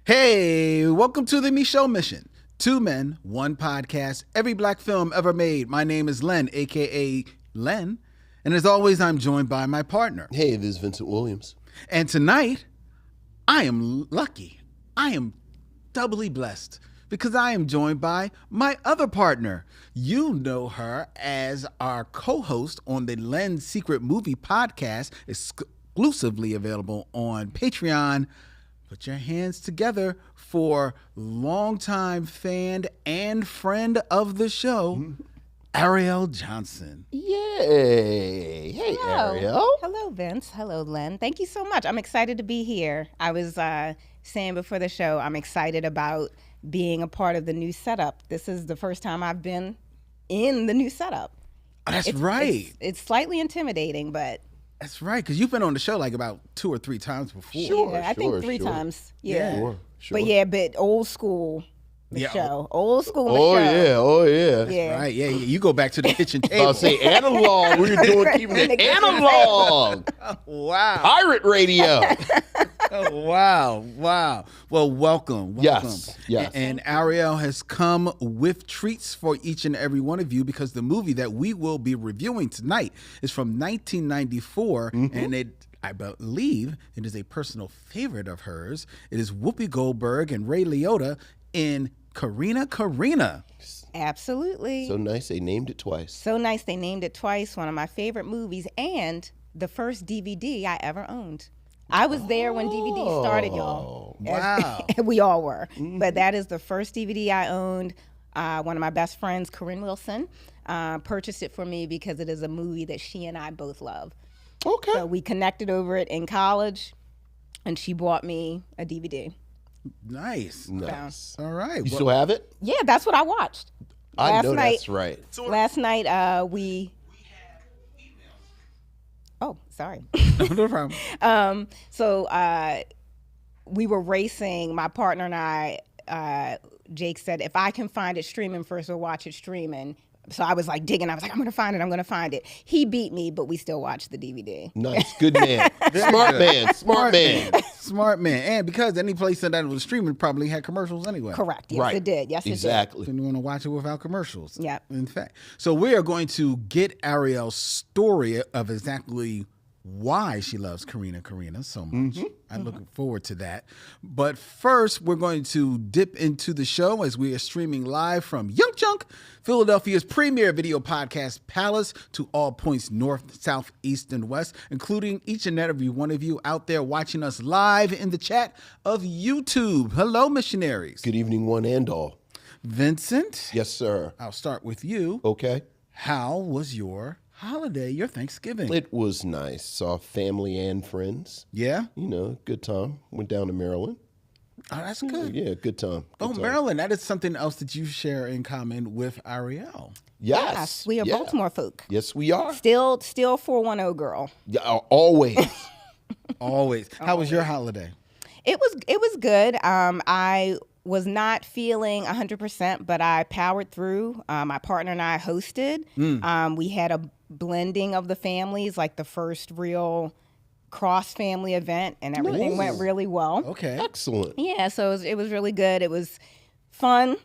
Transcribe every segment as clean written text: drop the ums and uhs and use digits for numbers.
Hey, welcome to the Micheaux Mission. 2 men, 1 podcast, every black film ever made. My name is Len, a.k.a. Len. And as always, I'm joined by my partner. Hey, this is Vincent Williams. And tonight, I am lucky. I am doubly blessed because I am joined by my other partner. You know her as our co-host on the Len Secret Movie podcast, exclusively available on Patreon. Put your hands together for longtime fan and friend of the show, Ariell Johnson. Yay! Hey, Hello. Ariell. Hello, Vince. Hello, Len. Thank you so much. I'm excited to be here. I was saying before the show, I'm excited about being a part of the new setup. This is the first time I've been in the new setup. That's right. It's slightly intimidating, but... That's right, because you've been on the show like about 2 or 3 times before. Sure. I think 3 times. Yeah. Sure. But old school show. Old school Oh, show. yeah. Yeah. Right, yeah. You go back to the kitchen table. I'll say analog. We were keeping it analog. Wow. Pirate radio. Oh, wow. Well, welcome. Yes. And Ariell has come with treats for each and every one of you because the movie that we will be reviewing tonight is from 1994, and I believe it is a personal favorite of hers. It is Whoopi Goldberg and Ray Liotta in CORRINA. Absolutely. So nice they named it twice. So nice they named it twice. One of my favorite movies and the first DVD I ever owned. I was there when DVD started, y'all. Wow. We all were. But that is the first DVD I owned. One of my best friends, Corinne Wilson, purchased it for me because it is a movie that she and I both love. Okay. So we connected over it in college, and she bought me a DVD. Nice. All right. You still have it? Yeah, that's what I watched. I know that's right. Last night, we... Oh, sorry. No problem. So we were racing, my partner and I, Jake said, if I can find it streaming first, we'll watch it streaming. So I was like digging. I was like, I'm going to find it. He beat me, but we still watched the DVD. Nice. Good man. Smart man. And because any place that was streaming probably had commercials anyway. Correct. Yes, Right. it did. Yes, Exactly. Didn't want to watch it without commercials. Yep. In fact. So we are going to get Ariell's story of exactly why she loves CORRINA so much. I'm looking forward to that. But first, we're going to dip into the show as we are streaming live from Young Chunk, Philadelphia's premier video podcast palace, to all points north, south, east, and west, including each and every one of you out there watching us live in the chat of YouTube. Hello, missionaries. Good evening, one and all. Vincent? Yes, sir. I'll start with you. Okay. How was your holiday, your Thanksgiving? It was nice. Saw family and friends. Yeah? You know, good time. Went down to Maryland. Oh, that's good. Yeah, good time. Good time. Maryland, that is something else that you share in common with Ariell. Yes. We are Baltimore folk. Yes, we are. Still 410 girl. Yeah, always. Always. How was your holiday? It was good. I was not feeling 100%, but I powered through. My partner and I hosted. We had a blending of the families, like the first real cross-family event, and everything went really well. Okay. Excellent. Yeah, so it was really good. It was fun.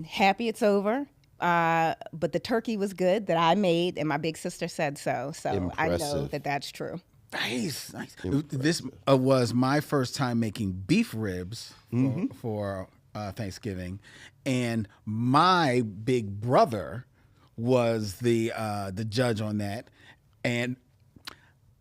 Happy it's over. But the turkey was good that I made, and my big sister said so. So I know Impressive. that that's true. Nice. This was my first time making beef ribs for Thanksgiving, and my big brother was the judge on that, and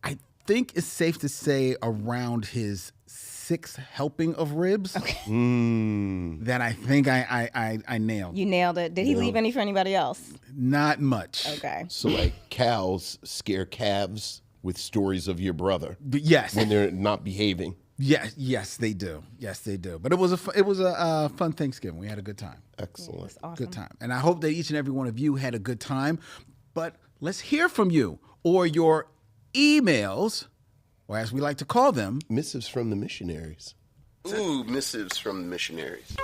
I think it's safe to say around his 6th helping of ribs that I think I nailed. You nailed it. Did he leave any for anybody else? Not much. Okay. So like cows scare calves with stories of your brother But yes. when they're not behaving. Yes, they do. Yes, they do. But it was a fun Thanksgiving. We had a good time. Excellent. Awesome. Good time. And I hope that each and every one of you had a good time. But let's hear from you or your emails, or as we like to call them, Missives from the missionaries. Ooh, missives from the missionaries.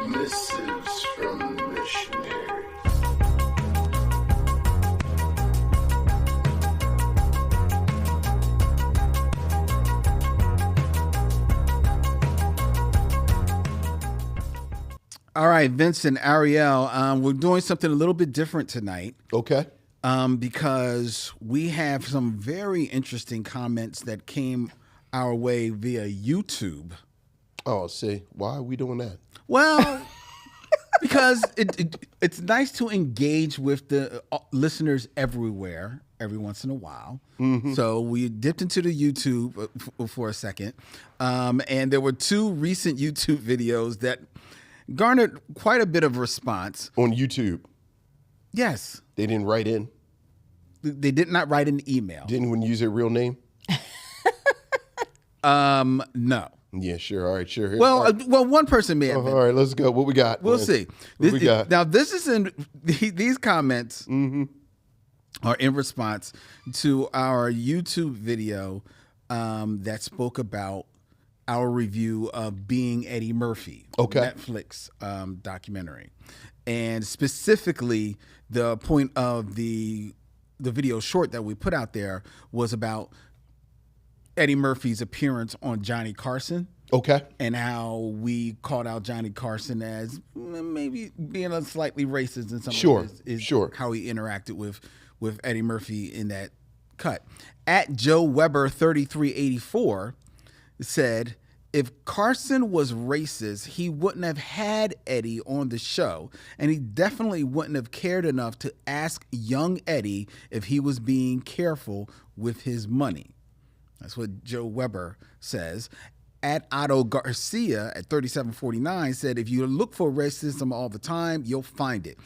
Missives from the missionaries. All right, Vincent, Ariell, we're doing something a little bit different tonight. Okay. Because we have some very interesting comments that came our way via YouTube. Oh, see, why are we doing that? Well, because it's nice to engage with the listeners everywhere, every once in a while. So we dipped into the YouTube for a second, and there were two recent YouTube videos that garnered quite a bit of response. On YouTube? Yes. They didn't write in? They did not write an email. Didn't even use their real name? No. Yeah, sure. All right, sure. Well, one person may have been. All right, let's go. What we got? We'll see. What we got? Now, this is these comments are in response to our YouTube video that spoke about our review of Being Eddie Murphy, Netflix documentary, and specifically the point of the video short that we put out there was about Eddie Murphy's appearance on Johnny Carson. Okay. And how we called out Johnny Carson as maybe being a slightly racist in some of his how he interacted with Eddie Murphy in that cut. At Joe Weber 3384 said, if Carson was racist, he wouldn't have had Eddie on the show, and he definitely wouldn't have cared enough to ask young Eddie if he was being careful with his money. That's what Joe Weber says. At Otto Garcia at 3749 said, if you look for racism all the time, you'll find it.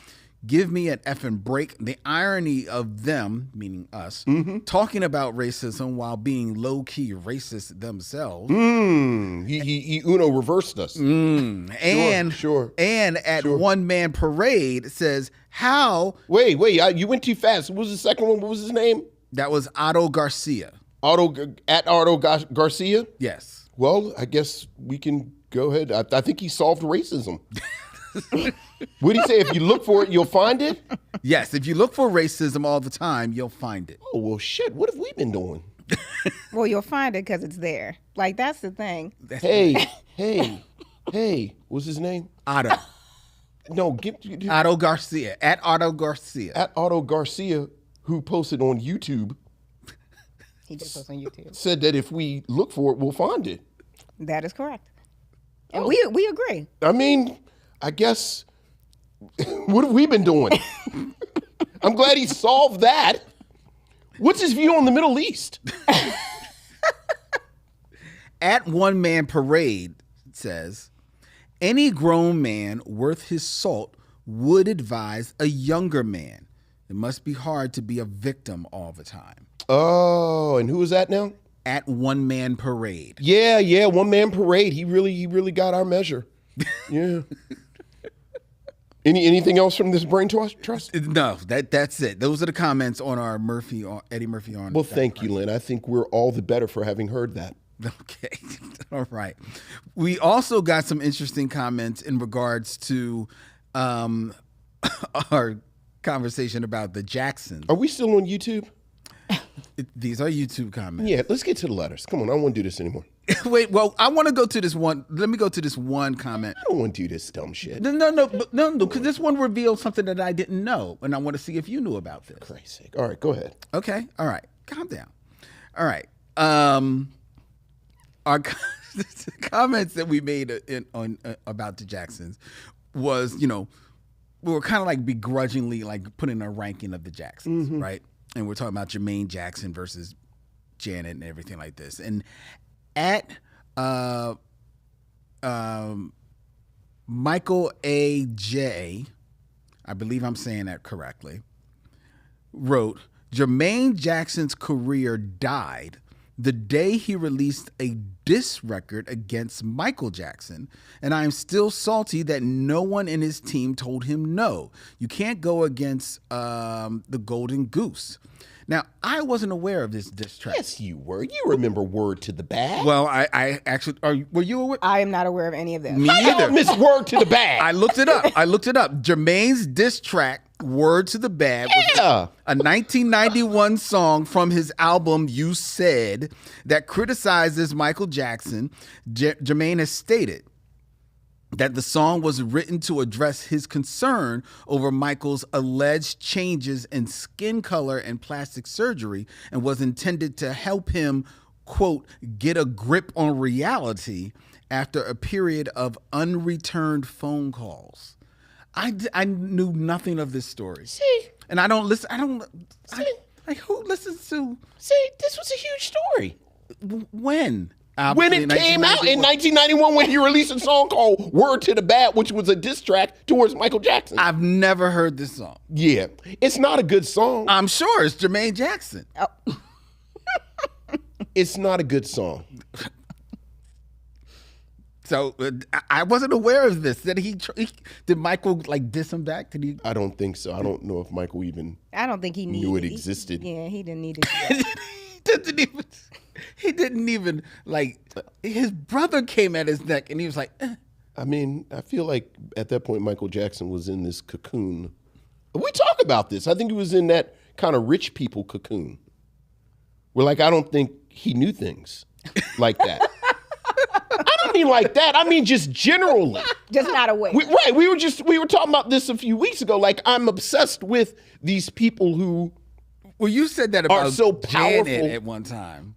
Give me an effing break. The irony of them, meaning us, talking about racism while being low-key racist themselves. He Uno reversed us. And at One Man Parade says, how... Wait, you went too fast. What was the second one? What was his name? That was Otto Garcia. Otto Garcia? Yes. Well, I guess we can go ahead. I think he solved racism. What did he say? If you look for it, you'll find it? Yes, if you look for racism all the time, you'll find it. Oh, well, shit. What have we been doing? Well, you'll find it because it's there. Like, that's the thing. Hey, what's his name? Otto. No, Otto Garcia. At Otto Garcia. At Otto Garcia, who posted on YouTube. He did post on YouTube. Said that if we look for it, we'll find it. That is correct. And we agree. I mean, I guess, what have we been doing? I'm glad he solved that. What's his view on the Middle East? At One Man Parade says, any grown man worth his salt would advise a younger man. It must be hard to be a victim all the time. Oh, and who is that now? At One Man Parade. Yeah, One Man Parade. He really got our measure. Yeah. Anything else from this brain trust? No, that's it. Those are the comments on our Eddie Murphy on. Well, thank you, Lynn. I think we're all the better for having heard that. Okay. All right. We also got some interesting comments in regards to our conversation about the Jacksons. Are we still on YouTube? These are YouTube comments. Yeah, let's get to the letters. Come on, I don't want to do this anymore. Wait, well, I want to go to this one. Let me go to this one comment. I don't want to do this dumb shit. No, because this one revealed something that I didn't know, and I want to see if you knew about this. For Christ's sake. All right, go ahead. Okay, all right. Calm down. All right. Our comments that we made about the Jacksons was, we were kind of like begrudgingly like putting a ranking of the Jacksons, right? And we're talking about Jermaine Jackson versus Janet and everything like this. And at Michael A.J., I believe I'm saying that correctly, wrote, Jermaine Jackson's career died the day he released a diss record against Michael Jackson, and I am still salty that no one in his team told him no. You can't go against the Golden Goose. Now, I wasn't aware of this diss track. Yes, you were. You remember Word to the Bag. Well, I actually, were you aware? I am not aware of any of this. Me either. Miss Word to the Bag. I looked it up. Jermaine's diss track, Word to the Bag, was a 1991 song from his album You Said that criticizes Michael Jackson. Jermaine has stated, that the song was written to address his concern over Michael's alleged changes in skin color and plastic surgery and was intended to help him, quote, get a grip on reality after a period of unreturned phone calls. I knew nothing of this story. See? And I don't listen. Who listens to? See, this was a huge story. When? When it came out in 1991, when he released a song called Word to the Bad, which was a diss track towards Michael Jackson. I've never heard this song. Yeah. It's not a good song. I'm sure it's Jermaine Jackson. Oh. It's not a good song. So I wasn't aware of this. Did Michael like diss him back? Did he? I don't think so. I don't know if Michael even I don't think he knew it existed. He didn't need it. He didn't even like. His brother came at his neck and he was like, eh. I mean, I feel like at that point Michael Jackson was in this cocoon. We talk about this. I think he was in that kind of rich people cocoon. Where like I don't think he knew things like that. I don't mean like that. I mean just generally. Just not aware. Right. We were talking about this a few weeks ago. Like I'm obsessed with these people who Well, you said that about are so powerful Janet at one time.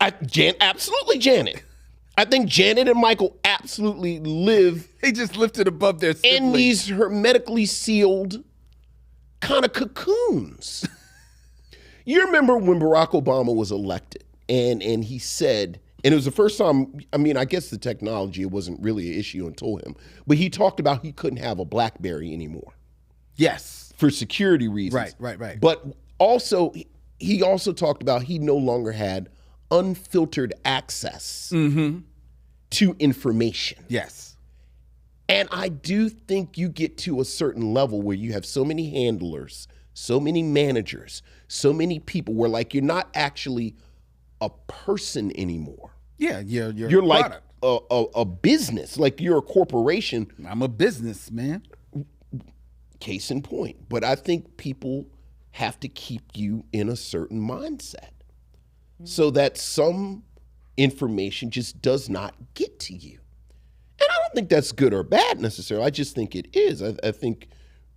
Absolutely Janet. I think Janet and Michael absolutely live They just lifted above their siblings. in these hermetically sealed kind of cocoons. You remember when Barack Obama was elected and he said, and it was the first time, I mean, I guess the technology, it wasn't really an issue until him, but he talked about he couldn't have a BlackBerry anymore. Yes. For security reasons. Right. But also, he also talked about he no longer had unfiltered access to information. Yes. And I do think you get to a certain level where you have so many handlers, so many managers, so many people where like you're not actually a person anymore. Yeah, you're You're a like product. a business, like you're a corporation. I'm a businessman. Case in point. But I think people have to keep you in a certain mindset so that some information just does not get to you. And I don't think that's good or bad necessarily. I just think it is. I think,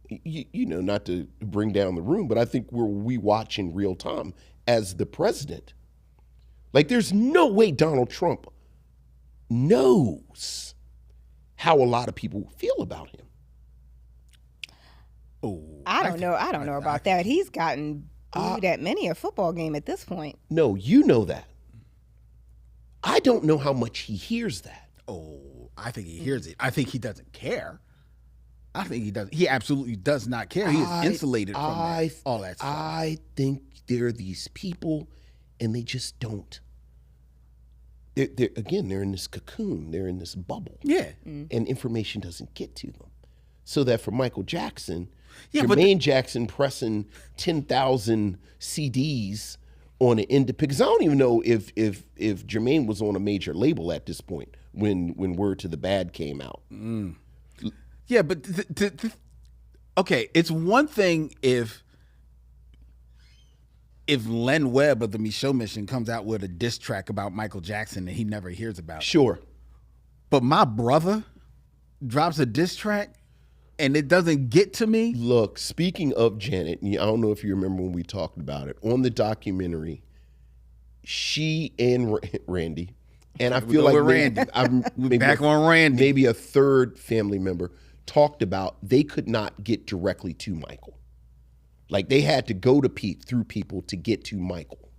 you know, not to bring down the room, but I think we watch in real time as the president. Like there's no way Donald Trump knows how a lot of people feel about him. Oh, I don't know about that. He's gotten booed at many a football game at this point. No, you know that. I don't know how much he hears that. Oh, I think he hears it. I think he doesn't care. I think he does. He absolutely does not care. He is insulated from all that stuff. I think there are these people, and they just don't. They're in this cocoon. They're in this bubble. Yeah. And information doesn't get to them. So that for Michael Jackson, Yeah, Jermaine Jackson pressing 10,000 CDs on an independent, because I don't even know if Jermaine was on a major label at this point when Word to the Bad came out. Yeah, but okay, it's one thing if Len Webb of the Micheaux Mission comes out with a diss track about Michael Jackson and he never hears about it. Sure. But my brother drops a diss track and it doesn't get to me. Look, speaking of Janet, I don't know if you remember when we talked about it, on the documentary, she and Randy, and I feel like maybe back on Randy. Maybe a third family member talked about they could not get directly to Michael. Like they had to go to through people to get to Michael.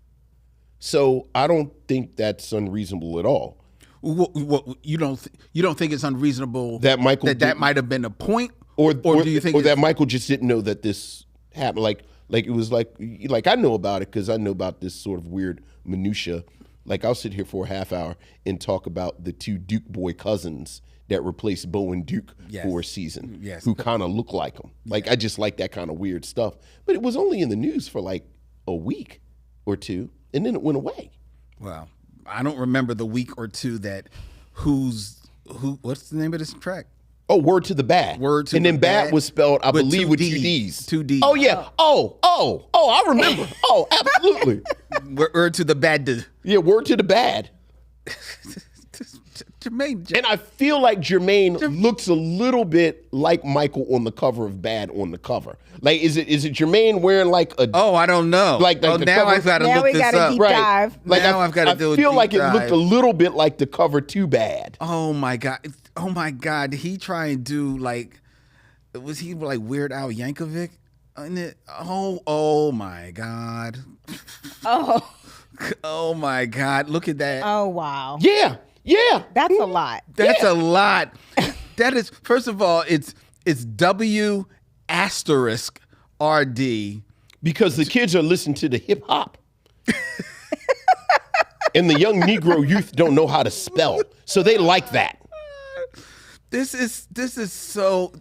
So I don't think that's unreasonable at all. You don't think it's unreasonable that Michael that might have been a point, or do you think that Michael just didn't know that this happened? Like it was like I know about it because I know about this sort of weird minutia. Like I'll sit here for a half hour and talk about the two Duke boy cousins that replaced Bo and Duke for a season, who kind of look like them. Like I just like that kind of weird stuff. But it was only in the news for like a week or two, and then it went away. Well, I don't remember the week or two that what's the name of this track? Oh, Word to the Bad. And then Bad was spelled, I believe, with two D's. Two D's. Oh, yeah. Oh, I remember. Oh, absolutely. Word to the Bad. Yeah, Word to the Bad. Jermaine. And I feel like Jermaine looks a little bit like Michael on the cover of Bad on the cover. Like, is it Jermaine wearing like a? Oh, I don't know. Like now cover? I've got to look this up. Deep dive. Like now I've got to do a I feel deep like dive. it looked a little bit like the cover to Bad. Oh my god! Oh my god! He try and do like, was he like Weird Al Yankovic in it? Oh my god! Oh. Oh my god! Look at that! Oh wow. Yeah. That's a lot. That's a lot. That is, first of all, it's W asterisk RD. Because the kids are listening to the hip hop. And the young Negro youth don't know how to spell. So they like that. This is so.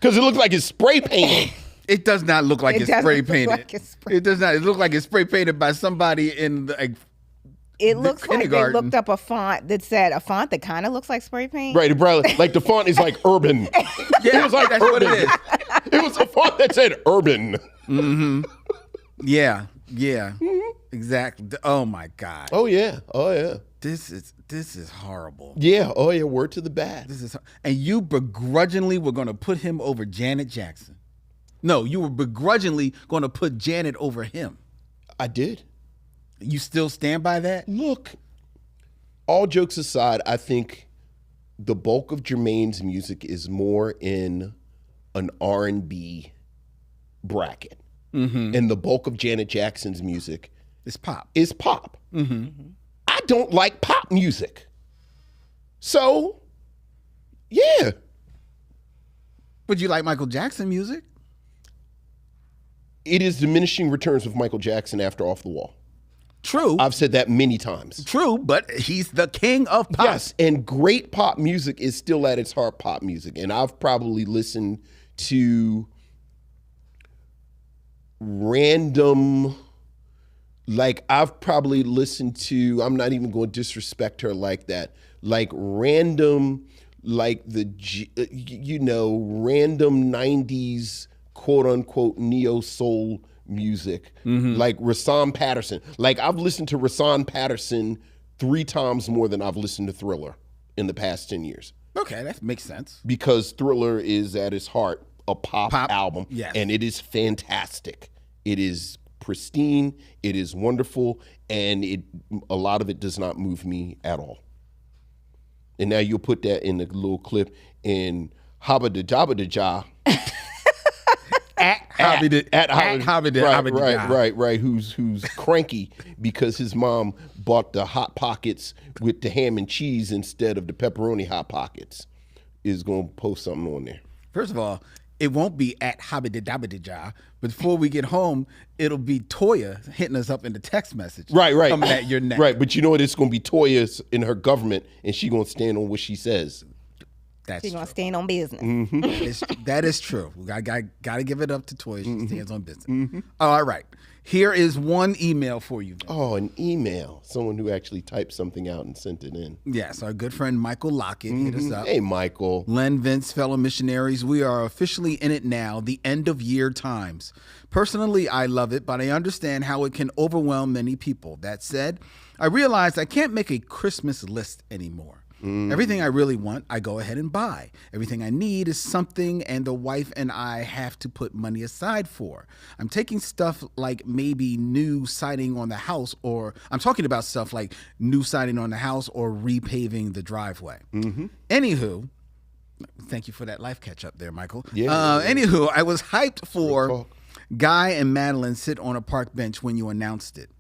Because it looks like it's spray painted. It does not look like It it's doesn't spray look painted. like it's spray- It does not. It looks like it's spray painted by somebody in the. It looks like they kindergarten. looked up a font that said a font that kind of looks like spray paint. Right, bro. Like the font is like urban. Yeah, It was like that's urban. what it is. It was a font that said urban. Yeah, exactly. Oh my god. Oh yeah. This is horrible. Yeah. Oh yeah. Word to the bad. This is, and you begrudgingly were going to put him over Janet Jackson. No, you were begrudgingly going to put Janet over him. I did. You still stand by that? Look, all jokes aside, I think the bulk of Jermaine's music is more in an R&B bracket. And the bulk of Janet Jackson's music It's pop. is pop. I don't like pop music. So, yeah. But you like Michael Jackson music? It is diminishing returns with Michael Jackson after Off the Wall. True. I've said that many times. True, but he's the king of pop. Yes, and great pop music is still at its heart pop music. And I've probably listened to random, like I've probably listened to, I'm not even going to disrespect her like that, like random, like random 90s quote unquote neo soul music, like Rasan Patterson. Like I've listened to Rasan Patterson 3 times more than I've listened to Thriller in the past 10 years. Okay, that makes sense. Because Thriller is at its heart a pop album, yes. and it is fantastic. It is pristine, it is wonderful, and a lot of it does not move me at all. And now you'll put that in the little clip in Habba da Jabba da Ja. Right. Who's cranky because his mom bought the Hot Pockets with the ham and cheese instead of the pepperoni Hot Pockets, is going to post something on there. First of all, it won't be at Habba-da-dabba-da-ja, but before we get home, it'll be Toya hitting us up in the text message. Right. Coming at your neck. Right, but you know what? It's going to be Toya's in her government, and she going to stand on what she says. That's She's true. going to stand on business. That is true. I got to give it up to Toya. She stands on business. All right. Here is one email for you. Oh, an email. Someone who actually typed something out and sent it in. Yes, our good friend Michael Lockett hit us up. Hey, Michael. Len, Vince, fellow missionaries, we are officially in it now, the end of year times. Personally, I love it, but I understand how it can overwhelm many people. That said, I realized I can't make a Christmas list anymore. Everything I really want, I go ahead and buy. Everything I need is something, and the wife and I have to put money aside for. I'm taking stuff like maybe new siding on the house, or I'm talking about stuff like new siding on the house or repaving the driveway. Anywho, thank you for that life catch up there, Michael. Anywho, I was hyped for Guy and Madeline sit on a park bench when you announced it.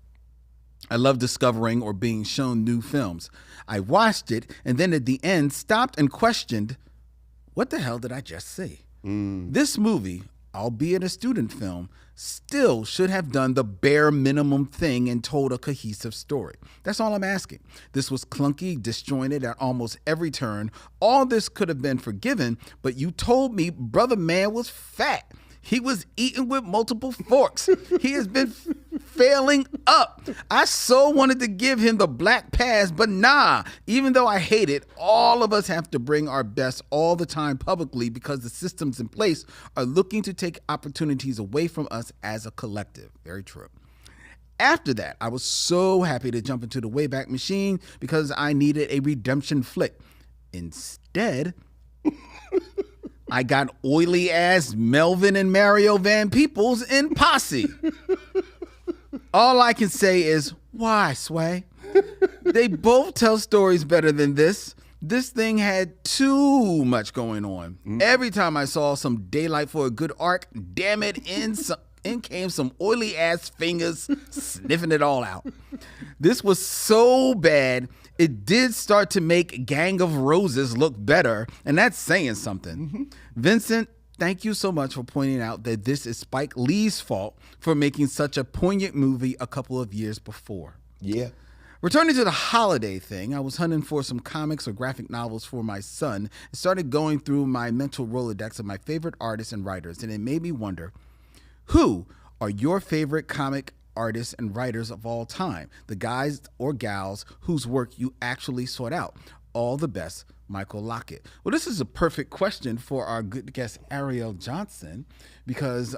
I love discovering or being shown new films. I watched it and then at the end stopped and questioned, what the hell did I just see? This movie, albeit a student film, still should have done the bare minimum thing and told a cohesive story. That's all I'm asking. This was clunky, disjointed at almost every turn. All this could have been forgiven, but you told me Brother Man was fat. He was eating with multiple forks. He has been failing up. I so wanted to give him the black pass, but nah. Even though I hate it, all of us have to bring our best all the time publicly because the systems in place are looking to take opportunities away from us as a collective. Very true. After that, I was so happy to jump into the Wayback Machine because I needed a redemption flick. Instead, I got oily ass Melvin and Mario Van Peebles in Posse. All I can say is, why, Sway? They both tell stories better than this. This thing had too much going on. Every time I saw some daylight for a good arc, damn it, in came some oily ass fingers sniffing it all out. This was so bad, it did start to make Gang of Roses look better, and that's saying something. Vincent, thank you so much for pointing out that this is Spike Lee's fault for making such a poignant movie a couple of years before. Yeah. Returning to the holiday thing, I was hunting for some comics or graphic novels for my son and started going through my mental Rolodex of my favorite artists and writers, and it made me wonder, who are your favorite comic artists and writers of all time? The guys or gals whose work you actually sought out. All the best, Michael Lockett. Well, this is a perfect question for our good guest, Ariell Johnson, because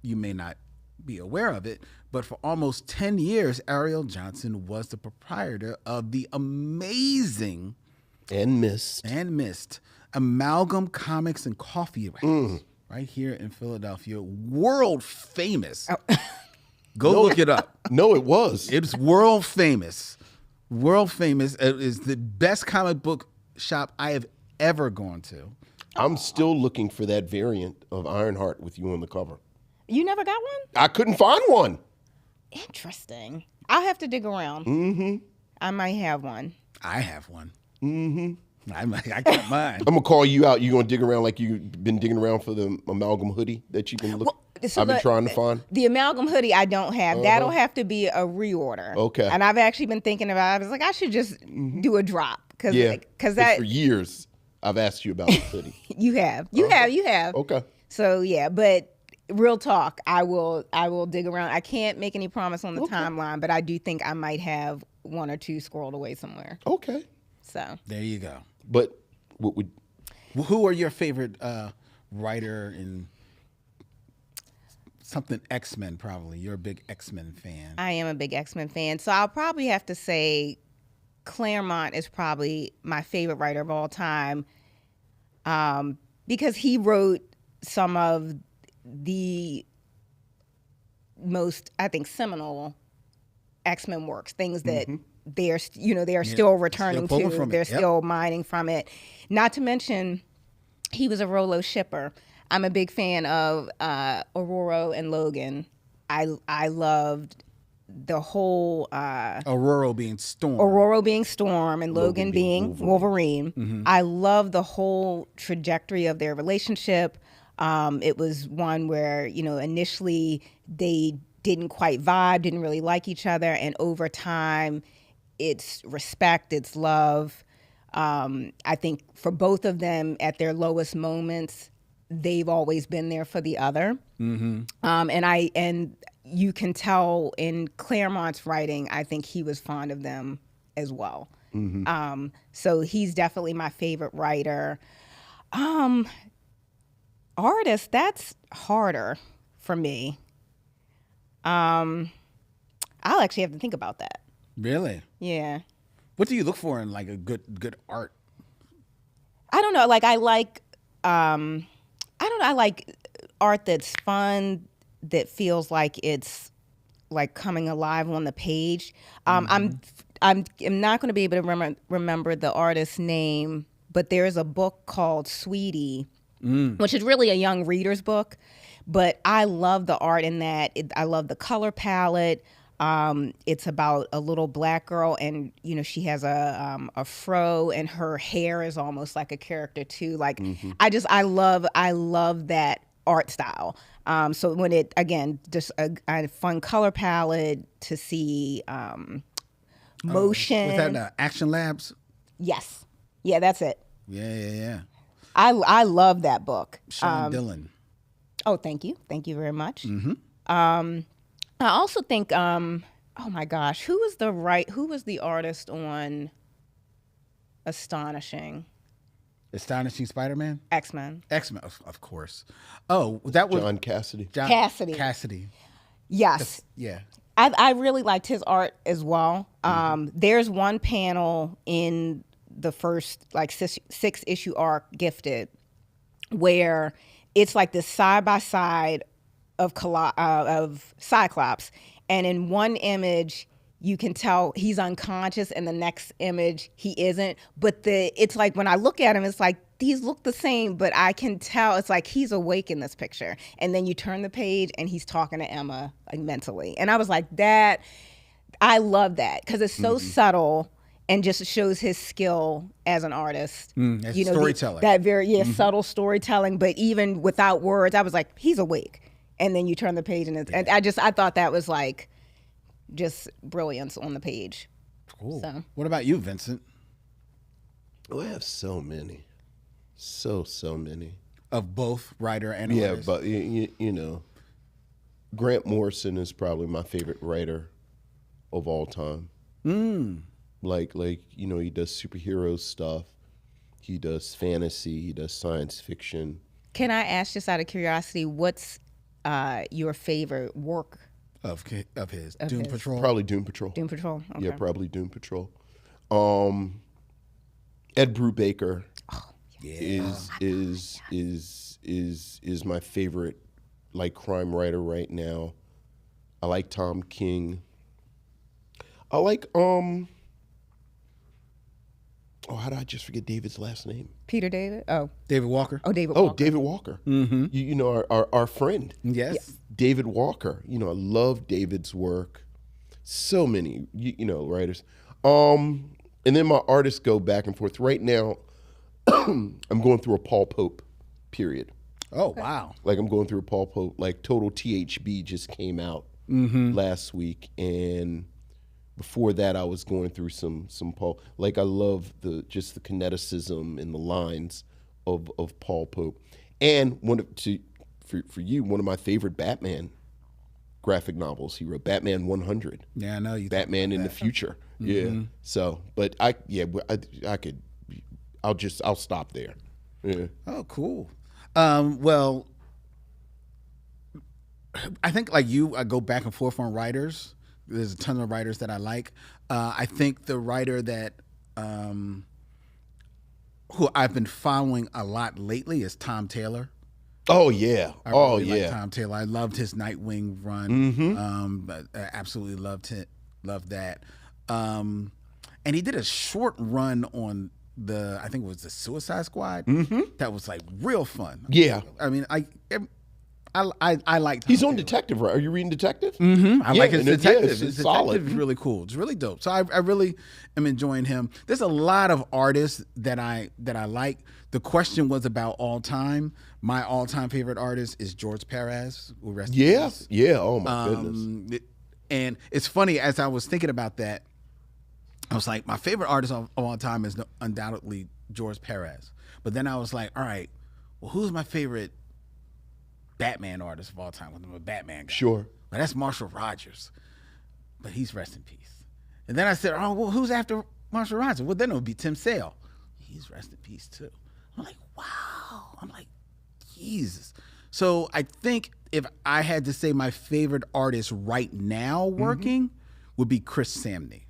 you may not be aware of it, but for almost 10 years, Ariell Johnson was the proprietor of the amazing And missed Amalgam Comics and Coffee House right here in Philadelphia. World famous. Go look it up. No, it was. It's world famous. World famous. It is the best comic book shop I have ever gone to. I'm still looking for that variant of Ironheart with you on the cover. You never got one? I couldn't find one. Interesting. I'll have to dig around. I might have one. I have one. I got mine. I'm gonna call you out. You gonna dig around like you've been digging around for the Amalgam hoodie that you've been looking. I've been trying to find. The Amalgam hoodie I don't have. That'll have to be a reorder. Okay. And I've actually been thinking about it. I was like, I should just do a drop because for years I've asked you about the hoodie. You have. Okay. So yeah, but real talk, I will dig around. I can't make any promise on the timeline, but I do think I might have one or two squirreled away somewhere. Okay. So There you go. But what would? Who are your favorite writer in something X-Men? Probably you're a big X-Men fan. I am a big X-Men fan, so I'll probably have to say Claremont is probably my favorite writer of all time, because he wrote some of the most, I think, seminal X-Men works, things that they are still returning to. They're still mining from it. Not to mention, he was a Rolo shipper. I'm a big fan of Aurora and Logan. I loved the whole Aurora being Storm. And Logan being Wolverine. I love the whole trajectory of their relationship. It was one where, initially they didn't quite vibe, didn't really like each other. And over time, it's respect, it's love. I think for both of them at their lowest moments, they've always been there for the other. And you can tell in Claremont's writing, I think he was fond of them as well. So he's definitely my favorite writer. Artist, that's harder for me. I'll actually have to think about that. Really? Yeah. What do you look for in like a good art? I don't know. Like I like art that's fun, that feels like it's like coming alive on the page. I'm not going to be able to remember the artist's name, but there's a book called Sweetie, which is really a young reader's book. But I love the art in that. I love the color palette. It's about a little black girl, and she has a fro, and her hair is almost like a character too. Like I love that art style. So when it, again, just a fun color palette to see motion. Was that Action Labs? Yes. Yeah, that's it. Yeah. I love that book. Sean Dillon. Oh, thank you. Thank you very much. I also think, oh my gosh, who was the artist on Astonishing Spider-Man? X-Men, of course. Oh, that was John Cassidy. Cassidy. Yes. Yeah. I really liked his art as well. There's one panel in the first like six issue arc, Gifted, where it's like this side by side of Cyclops, and in one image you can tell he's unconscious, and the next image he isn't. But it's like when I look at him, it's like these look the same, but I can tell it's like he's awake in this picture. And then you turn the page and he's talking to Emma like mentally, and I was like, that I love that because it's so subtle and just shows his skill as an artist. As storytelling. That very subtle storytelling, but even without words, I was like, he's awake. And then you turn the page and I thought that was like just brilliance on the page. Cool. So. What about you, Vincent? Oh, I have so many. So many. Of both writer and artist? Yeah, but you know, Grant Morrison is probably my favorite writer of all time. Like you know, he does superhero stuff. He does fantasy. He does science fiction. Can I ask, just out of curiosity, what's your favorite work of his? Of Doom his. Patrol? Probably Doom Patrol. Doom Patrol. Okay. Yeah, probably Doom Patrol. Ed Brubaker is my favorite like crime writer right now. I like Tom King. I like how did I just forget David's last name? Peter David? David Walker? Oh, David Oh, Walker. David Walker. Mm-hmm. You know, our friend. Yes. David Walker. You know, I love David's work. So many, you know, writers. And then my artists go back and forth. Right now, I'm going through a Paul Pope period. Oh, wow. Like I'm going through a Paul Pope, like Total THB just came out last week. And before that, I was going through some Paul. Like I love the kineticism and the lines of Paul Pope. And for you, one of my favorite Batman graphic novels he wrote, Batman 100. Yeah, I know you. Batman in the future. Yeah. So, but I'll stop there. Yeah. Oh, cool. Well, I think like you, I go back and forth on writers. There's a ton of writers that I like. I think the writer that who I've been following a lot lately is Tom Taylor. Oh yeah. I really like Tom Taylor. I loved his Nightwing run. I absolutely loved that. And he did a short run on I think it was the Suicide Squad. That was like real fun. Yeah. I mean, I like Tom He's on Taylor. Detective, right? Are you reading Detective? I like his Detective. It's His solid. Detective is really cool. It's really dope. So I really am enjoying him. There's a lot of artists that I like. The question was about all time. My all-time favorite artist is George Perez. Who rest in peace. Yeah. Oh my goodness. And it's funny, as I was thinking about that, I was like, my favorite artist of all time is undoubtedly George Perez. But then I was like, all right, well, who's my favorite Batman artist of all time? I'm a Batman guy. Sure. But that's Marshall Rogers. But he's rest in peace. And then I said, oh, well, who's after Marshall Rogers? Well, then it would be Tim Sale. He's rest in peace too. I'm like, wow. I'm like, Jesus. So I think if I had to say my favorite artist right now working would be Chris Samney.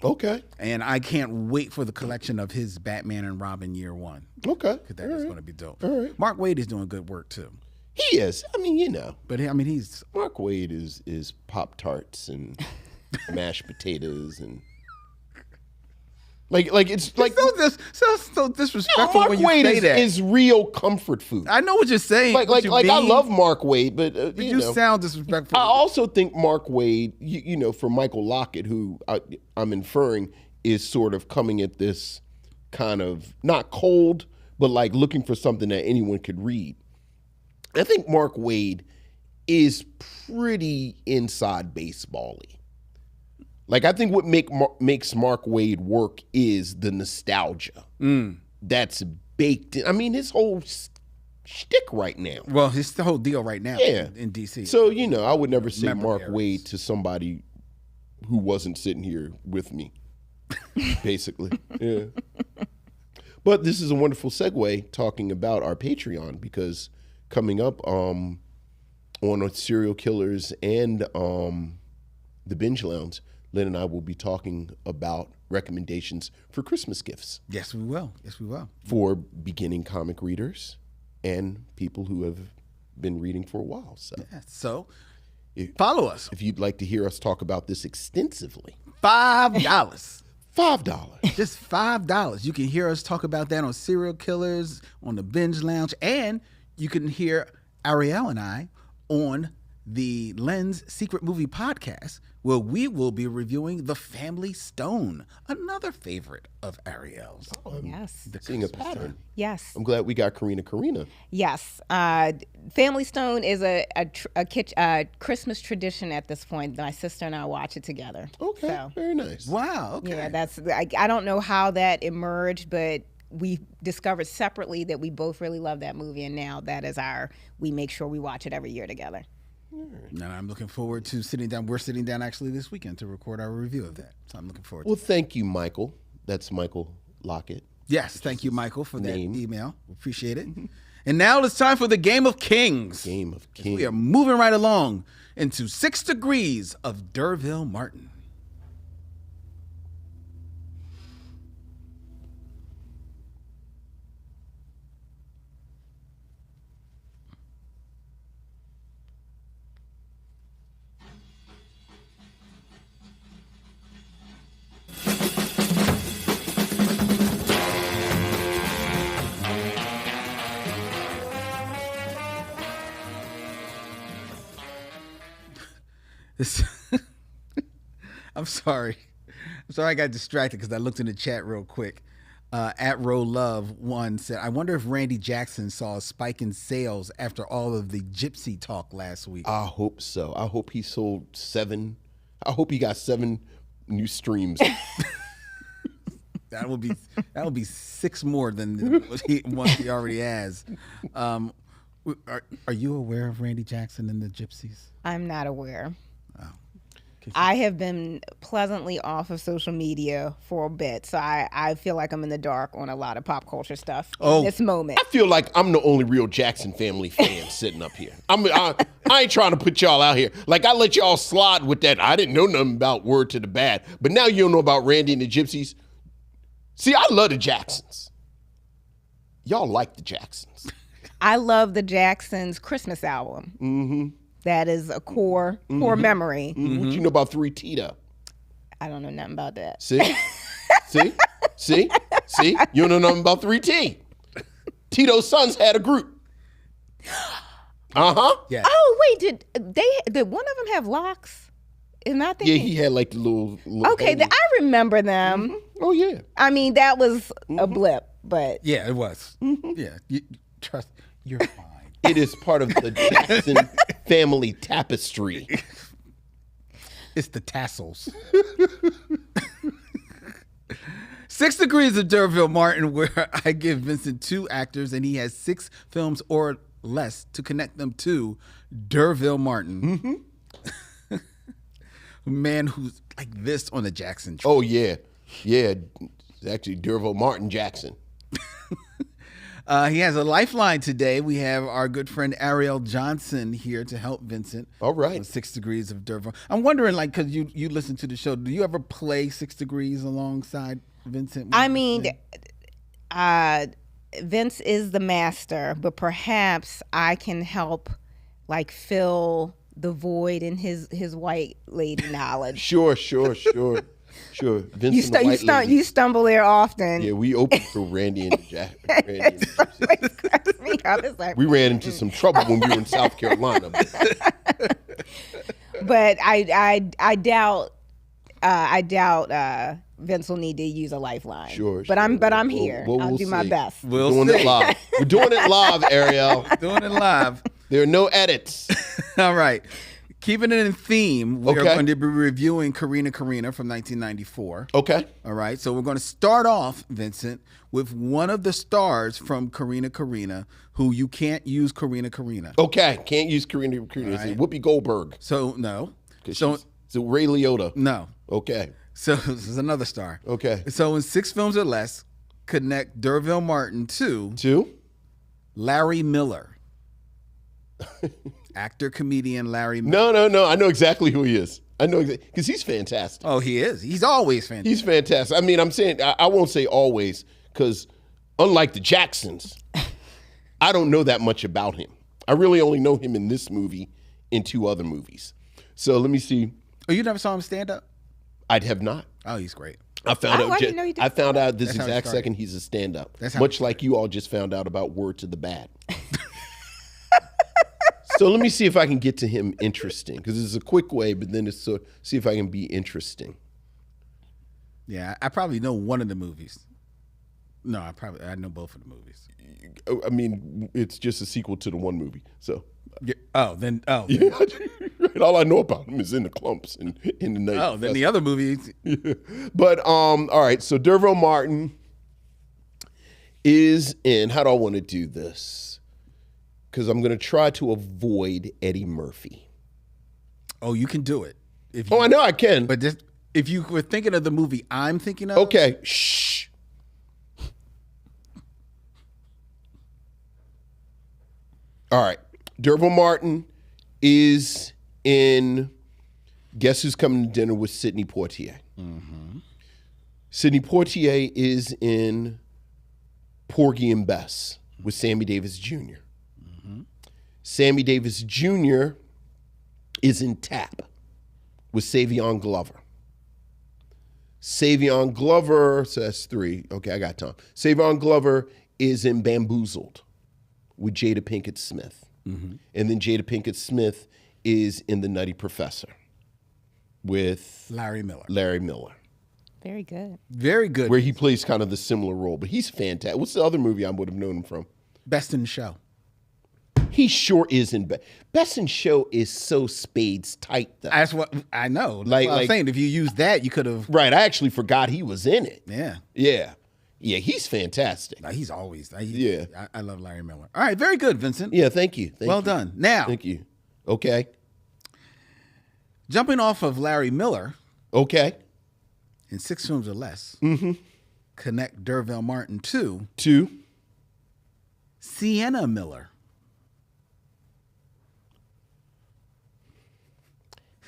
Okay. And I can't wait for the collection of his Batman and Robin Year One. Okay. Because that is going to be dope. All right. Mark Waid is doing good work too. He is. I mean, you know. But I mean, he's Mark Waid is Pop-Tarts and mashed potatoes and like it's like so disrespectful Mark when you Waid say that. is real comfort food. I know what you're saying. Like I love Mark Waid, but you know. Sound disrespectful. I also think Mark Waid, you know, for Michael Lockett, who I'm inferring is sort of coming at this kind of not cold, but like looking for something that anyone could read. I think Mark Waid is pretty inside baseball-y. Like, I think what makes Mark Waid work is the nostalgia that's baked in. I mean, his whole shtick right now. Well, it's the whole deal right now in D.C. So, you know, I would never say Mark areas. Waid to somebody who wasn't sitting here with me, basically. Yeah. But this is a wonderful segue talking about our Patreon, because coming up on Serial Killers and the Binge Lounge, Lynn and I will be talking about recommendations for Christmas gifts. Yes, we will. Yes, we will. For beginning comic readers and people who have been reading for a while. So, yeah, so follow us. If you'd like to hear us talk about this extensively, $5. $5. Just $5. You can hear us talk about that on Serial Killers, on the Binge Lounge, and you can hear Ariell and I on the Lens Secret Movie Podcast, where we will be reviewing The Family Stone, another favorite of Ariell's. Yes. Seeing a pattern. Yes. I'm glad we got CORRINA. Yes. Family Stone is a Christmas tradition at this point. My sister and I watch it together. Okay, So, very nice. Wow. Okay. yeah, I don't know how that emerged, but we discovered separately that we both really love that movie, and now that is we make sure we watch it every year together. And I'm looking forward to sitting down. We're sitting down actually this weekend to record our review of that. So I'm looking forward to Well, thank you, Michael. That's Michael Lockett. Yes, thank you, Michael, for that Name. email. Appreciate it. And now it's time for the Game of Kings. Game of Kings. We are moving right along into 6 Degrees of D'Urville Martin. I'm sorry. I got distracted because I looked in the chat real quick. At Row Love 1 said, I wonder if Randy Jackson saw a spike in sales after all of the gypsy talk last week. I hope so. I hope he sold 7. I hope he got 7 new streams. That will be 6 more than what he already has. Are you aware of Randy Jackson and the Gypsies? I'm not aware. Oh. I have been pleasantly off of social media for a bit, so I feel like I'm in the dark on a lot of pop culture stuff in this moment. I feel like I'm the only real Jackson family fan sitting up here. I ain't trying to put y'all out here. Like, I let y'all slide with that. I didn't know nothing about Word to the Bad. But now you don't know about Randy and the Gypsies. See, I love the Jacksons. Y'all like the Jacksons. I love the Jacksons' Christmas album. Mm-hmm. That is a core memory. Mm-hmm. What you know about 3 Tita? I don't know nothing about that. See? See? You don't know nothing about 3T. Tito's sons had a group. Uh-huh. Yeah. Oh, wait, did one of them have locks? Am I thinking? Yeah, he had like the little Okay, I remember them. Mm-hmm. Oh, yeah. I mean, that was a blip, but Yeah, it was. Yeah. Trust, you're fine. It is part of the Jackson family tapestry. It's the tassels. 6 Degrees of D'Urville Martin, where I give Vincent 2 actors and he has 6 films or less to connect them to D'Urville Martin. Mm-hmm. A man who's like this on the Jackson tree. Oh, yeah. Yeah. It's actually D'Urville Martin Jackson. He has a lifeline today. We have our good friend Ariell Johnson here to help Vincent. All right. On 6 Degrees of D'Urville. I'm wondering, like, because you listen to the show, do you ever play 6 Degrees alongside Vincent? I mean, Vince is the master, but perhaps I can help, like, fill the void in his white lady knowledge. Sure. Vincent You stumble there often. Yeah, we opened for Randy and Jack. We ran into some trouble when we were in South Carolina. But I doubt Vince will need to use a lifeline. Sure. But I'm here. I'll do my best. We're doing it live. We're doing it live, Ariell. Doing it live. There are no edits. All right. Keeping it in theme, we are Okay. going to be reviewing CORRINA from 1994. Okay. All right. So we're going to start off, Vincent, with one of the stars from CORRINA, who you can't use CORRINA. Okay. Can't use CORRINA. Right. It's Whoopi Goldberg. So, no. So Ray Liotta. No. Okay. So this is another star. Okay. So in 6 films or less, connect D'Urville Martin to 2. Larry Miller. Actor, comedian Larry Miller. No. I know exactly who he is. I know because he's fantastic. Oh, he is. He's always fantastic. He's fantastic. I mean, I'm saying I won't say always because unlike the Jacksons, I don't know that much about him. I really only know him in this movie and 2 other movies. So let me see. Oh, you never saw him stand up? I have not. Oh, he's great. I found out. I found out this That's how it exact started. second he's a stand-up. That's how Much it like you all just found out about Word to the Bad. So let me see if I can get to him interesting because it's a quick way, but then it's see if I can be interesting. Yeah, I probably know one of the movies. No, I know both of the movies. I mean, it's just a sequel to the one movie. So. Yeah. Then. Yeah, right. All I know about him is In the Clumps and in the night. Oh, then the other movies. Yeah. But all right. So Derville Martin is in. How do I want to do this? Because I'm going to try to avoid Eddie Murphy. Oh, you can do it. If you, I know I can. But just, if you were thinking of the movie I'm thinking of. Okay. Shh. All right. Derville Martin is in Guess Who's Coming to Dinner with Sidney Poitier. Mm-hmm. Sidney Poitier is in Porgy and Bess with Sammy Davis Jr. Mm-hmm. Sammy Davis Jr. is in Tap with Savion Glover. Savion Glover, so that's 3. Okay, I got time. Savion Glover is in Bamboozled with Jada Pinkett Smith. Mm-hmm. And then Jada Pinkett Smith is in The Nutty Professor with Larry Miller. Very good. Very good. Where he plays kind of the similar role, but he's fantastic. What's the other movie I would have known him from? Best in Show. He sure is in Best in Show is so Spades tight though. That's what I know. Like I'm saying, if you used that, you could have. Right, I actually forgot he was in it. Yeah. Yeah, he's fantastic. He's always. Yeah. I love Larry Miller. All right, very good, Vincent. Yeah, thank you. Well done. Now. Thank you. Okay. Jumping off of Larry Miller. Okay. In 6 films or less. Connect Derville Martin to. Sienna Miller.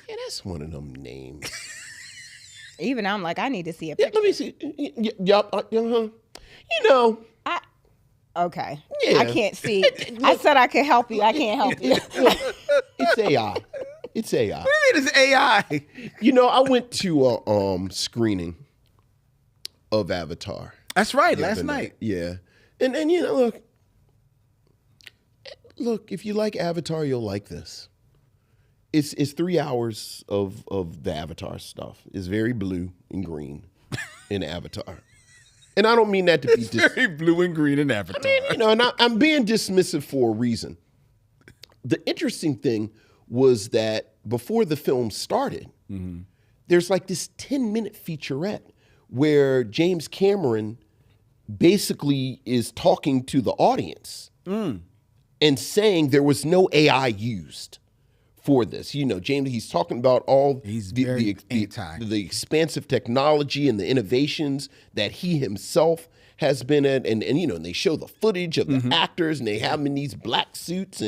Yeah, that's one of them names. Even I'm like, I need to see a Yeah, picture. let me see. Yup. You know. Okay. Yeah. I can't see. I said I could help you. I can't help you. It's AI. It's AI. What do you mean it's AI? You know, I went to a screening of Avatar. That's right. the Last other night. Yeah. And you know, look, if you like Avatar, you'll like this. It's 3 hours of the Avatar stuff. It's very blue and green in Avatar. And I don't mean that to be Very blue and green in Avatar. I mean, you know, and I'm being dismissive for a reason. The interesting thing was that before the film started, there's like this 10-minute featurette where James Cameron basically is talking to the audience and saying there was no AI used for this. You know, James, he's talking about all the expansive technology and the innovations that he himself has been at. And you know, and they show the footage of the actors and they have them in these black suits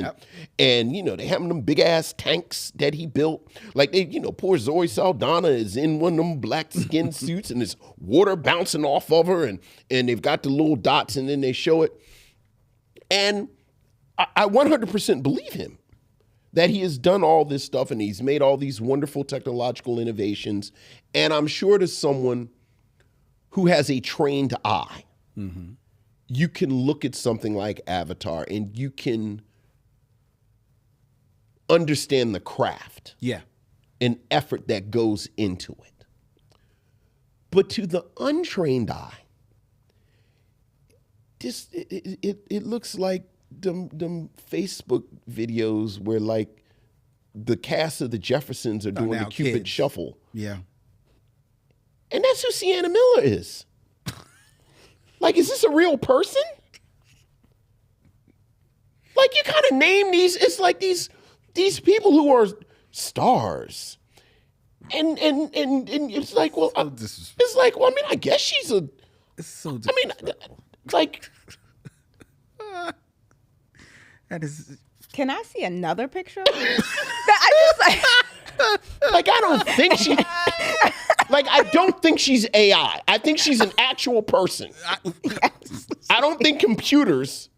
and you know, they have them big ass tanks that he built. Like they, you know, poor Zoe Saldana is in one of them black skin suits and there's water bouncing off of her and they've got the little dots and then they show it. And I 100% believe him that he has done all this stuff and he's made all these wonderful technological innovations. And I'm sure to someone who has a trained eye, you can look at something like Avatar and you can understand the craft and effort that goes into it. But to the untrained eye, it looks like them Facebook videos where like the cast of the Jeffersons are doing the Cupid Shuffle. Yeah. And that's who Sienna Miller is. Like, is this a real person? Like, you kind of name these, it's like these people who are stars. And it's like, well, it's like, well, I mean, I guess she's a, it's so I mean, like. That is. Can I see another picture? I just like. Like, I don't think she. Like, I don't think she's AI. I think she's an actual person. I don't think computers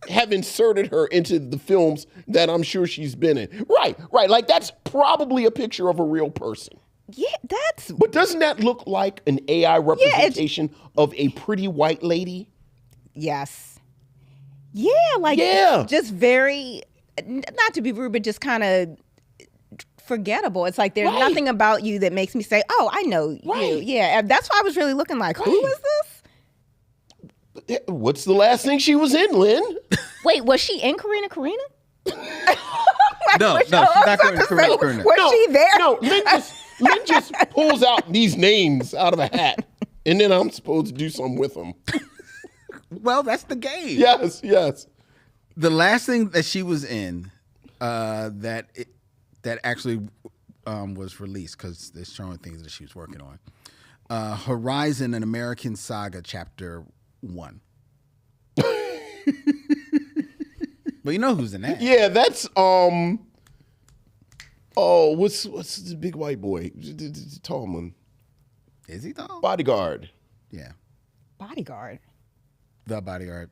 have inserted her into the films that I'm sure she's been in. Right. Like, that's probably a picture of a real person. Yeah, that's. But doesn't that look like an AI representation of a pretty white lady? Yes. Yeah, like just very, not to be rude, but just kind of forgettable. It's like there's nothing about you that makes me say, "Oh, I know you." Yeah, and that's why I was really looking like, who is this? What's the last thing she was in, Lynn? Wait, was she in Corrina? No, she's not Corrina. Was she there? No, Lynn just pulls out these names out of a hat, and then I'm supposed to do something with them. Well, that's the game. Yes. The last thing that she was in that actually was released, because they're showing things that she was working on. Horizon: An American Saga, Chapter 1. But you know who's in that? Yeah, that's what's the big white boy? The tall one. Is he tall? Bodyguard. Yeah. Bodyguard. The Bodyguard.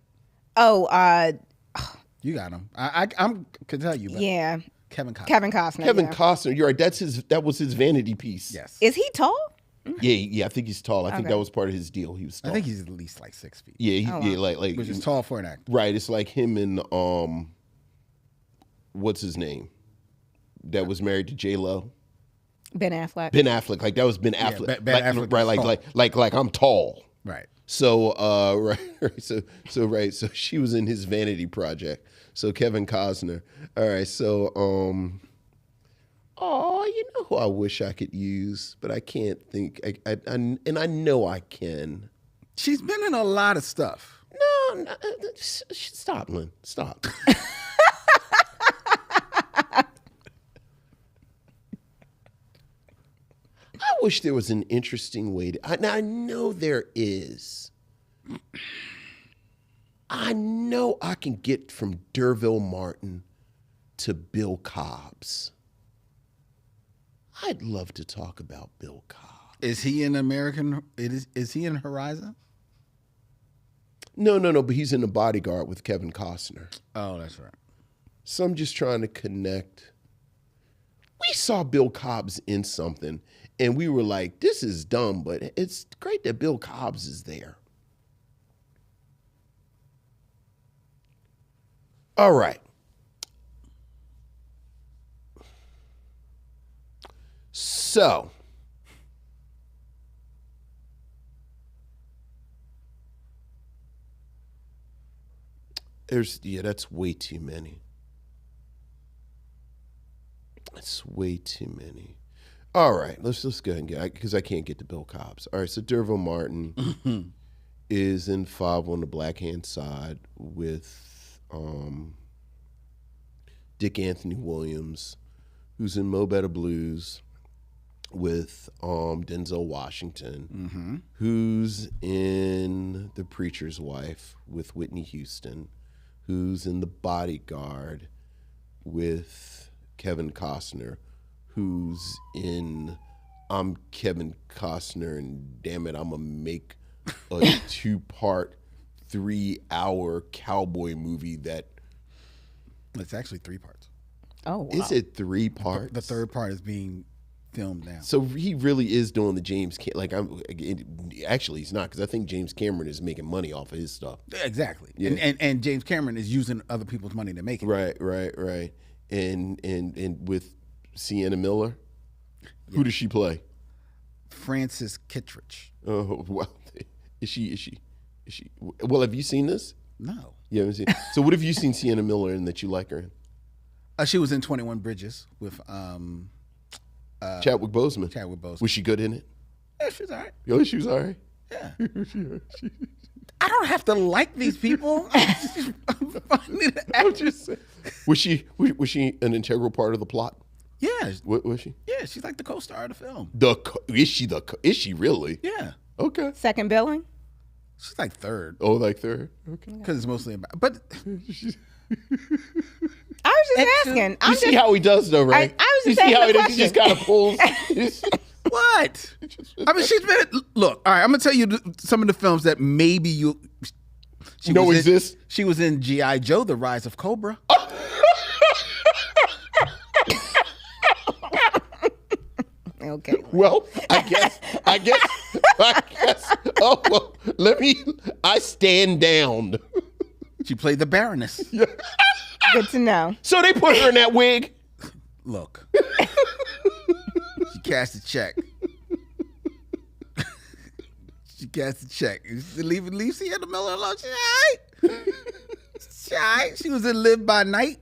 Oh, You got him. I could tell you. But yeah. Kevin Costner. Kevin Costner. You're right. That was his vanity piece. Yes. Is he tall? Yeah. I think he's tall. I think that was part of his deal. He was tall. I think he's at least like 6 feet. Yeah. Like Which is tall for an actor. Right. It's like him and what's his name? That was married to J-Lo. Ben Affleck. Ben Affleck. Like, that was Ben Affleck. Yeah, Ben Affleck. Right. Like I'm tall. Right. So so she was in his vanity project. So Kevin Costner. All right. So you know who I wish I could use, but I can't think. And I know I can. She's been in a lot of stuff. No, stop, Lynn. Stop. I wish there was an interesting way to. Now, I know there is. I know I can get from D'Urville Martin to Bill Cobbs. I'd love to talk about Bill Cobbs. Is he in American? Is he in Horizon? No, but he's in The Bodyguard with Kevin Costner. Oh, that's right. So I'm just trying to connect. We saw Bill Cobbs in something, and we were like, this is dumb, but it's great that Bill Cobbs is there. All right. So, that's way too many. That's way too many. All right, let's go ahead and get, because I can't get to Bill Cobbs. All right, so D'Urville Martin is in Five on the Black Hand Side with Dick Anthony Williams, who's in Mo Better Blues with Denzel Washington, who's in The Preacher's Wife with Whitney Houston, who's in The Bodyguard with Kevin Costner, who's in I'm Kevin Costner and damn it, I'm gonna make a 2-part 3-hour cowboy movie that It's actually 3 parts. Oh, wow. is it 3 parts? The third part is being filmed now. So he really is doing the James actually he's not, because I think James Cameron is making money off of his stuff. Exactly. Yeah. And James Cameron is using other people's money to make it. Right. And with Sienna Miller, who does she play? Frances Kittredge. Oh, well, is she? Well, have you seen this? No. You haven't seen. So what have you seen Sienna Miller in that you like her in? She was in 21 Bridges with Chadwick Boseman. Chadwick Boseman. Was she good in it? Yeah, she's all right. Oh, she was all right. Yeah. I don't have to like these people. I'm just saying. Was she an integral part of the plot? Yeah. What was she? Yeah, she's like the co-star of the film. Is she really? Yeah. Okay. Second billing? She's like third. Oh, like third. Okay. Because it's mostly about, but I was just asking. You see how he does, though, right? I was just you see asking how a he question. just kind of pulls. What? I mean, she's been. Look, all right. I'm gonna tell you some of the films that maybe you. She know was exist? She was in G.I. Joe: The Rise of Cobra. Okay. Well, I guess. Oh, well, I stand down. She played the Baroness. Good to know. So they put her in that wig. Look, she cast a check. She cast a check. Leave Sienna Miller alone. She all right. She all right. She was in Live by Night.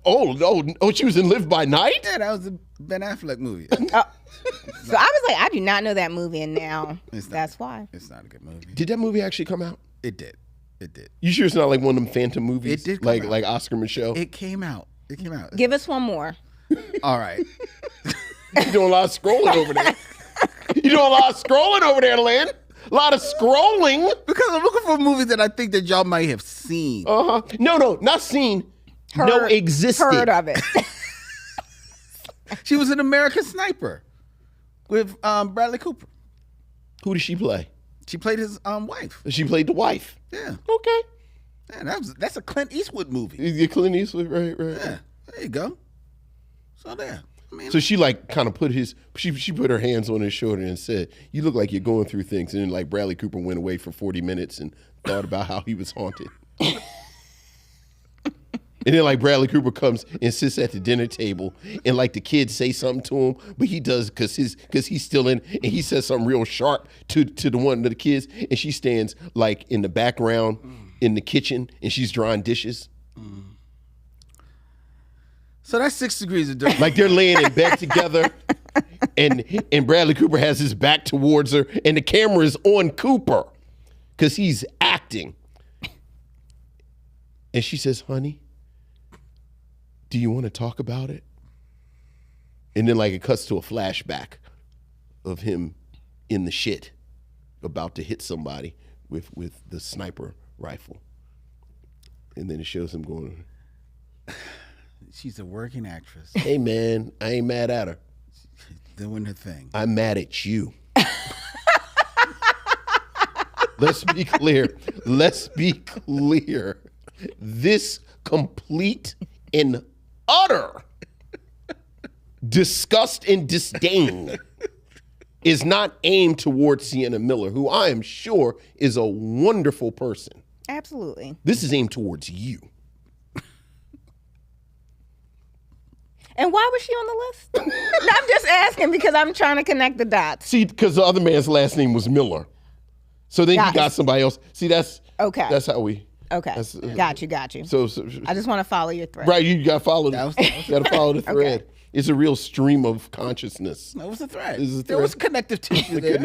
Oh, no. She was in Live by Night? Yeah, that was a Ben Affleck movie. So I was like, I do not know that movie, and now that's why. It's not a good movie. Did that movie actually come out? It did. It did. You sure it's not like one of them phantom movies? It did come like out. like Oscar Micheaux? It came out. Give us one more. All right. You're doing a lot of scrolling over there. You're doing a lot of scrolling over there, Lynn. A lot of scrolling. Because I'm looking for movies that I think that y'all might have seen. Uh-huh. No, not seen. No, existed. Heard of it. She was an American Sniper with Bradley Cooper. Who did she play? She played his wife. She played the wife. Yeah. Okay. Yeah, that's a Clint Eastwood movie. You Clint Eastwood, right. Yeah. There you go. So there. I mean, So she like kind of she put her hands on his shoulder and said, "You look like you're going through things." And then like Bradley Cooper went away for 40 minutes and thought about how he was haunted. And then like Bradley Cooper comes and sits at the dinner table and like the kids say something to him, but he does because he's still in, and he says something real sharp to the one of the kids, and she stands like in the background in the kitchen and she's drawing dishes. so that's 6 Degrees of Dirty. Like they're laying in bed together, and Bradley Cooper has his back towards her, and the camera is on Cooper because he's acting. And she says, "Honey, do you want to talk about it?" And then like it cuts to a flashback of him in the shit about to hit somebody with the sniper rifle. And then it shows him going, She's a working actress "Hey man, I ain't mad at her. doing her thing. I'm mad at you." Let's be clear. This complete and utter disgust and disdain is not aimed towards Sienna Miller, who I am sure is a wonderful person. Absolutely. This is aimed towards you. And why was she on the list? No, I'm just asking because I'm trying to connect the dots. See, because the other man's last name was Miller. So then you got somebody else. See, that's okay. That's how we. Okay. Got you. So I just want to follow your thread. right, you got to follow. You got to follow the thread. Okay. It's a real stream of consciousness. That was a thread. This is a There thread. was connective tissue there.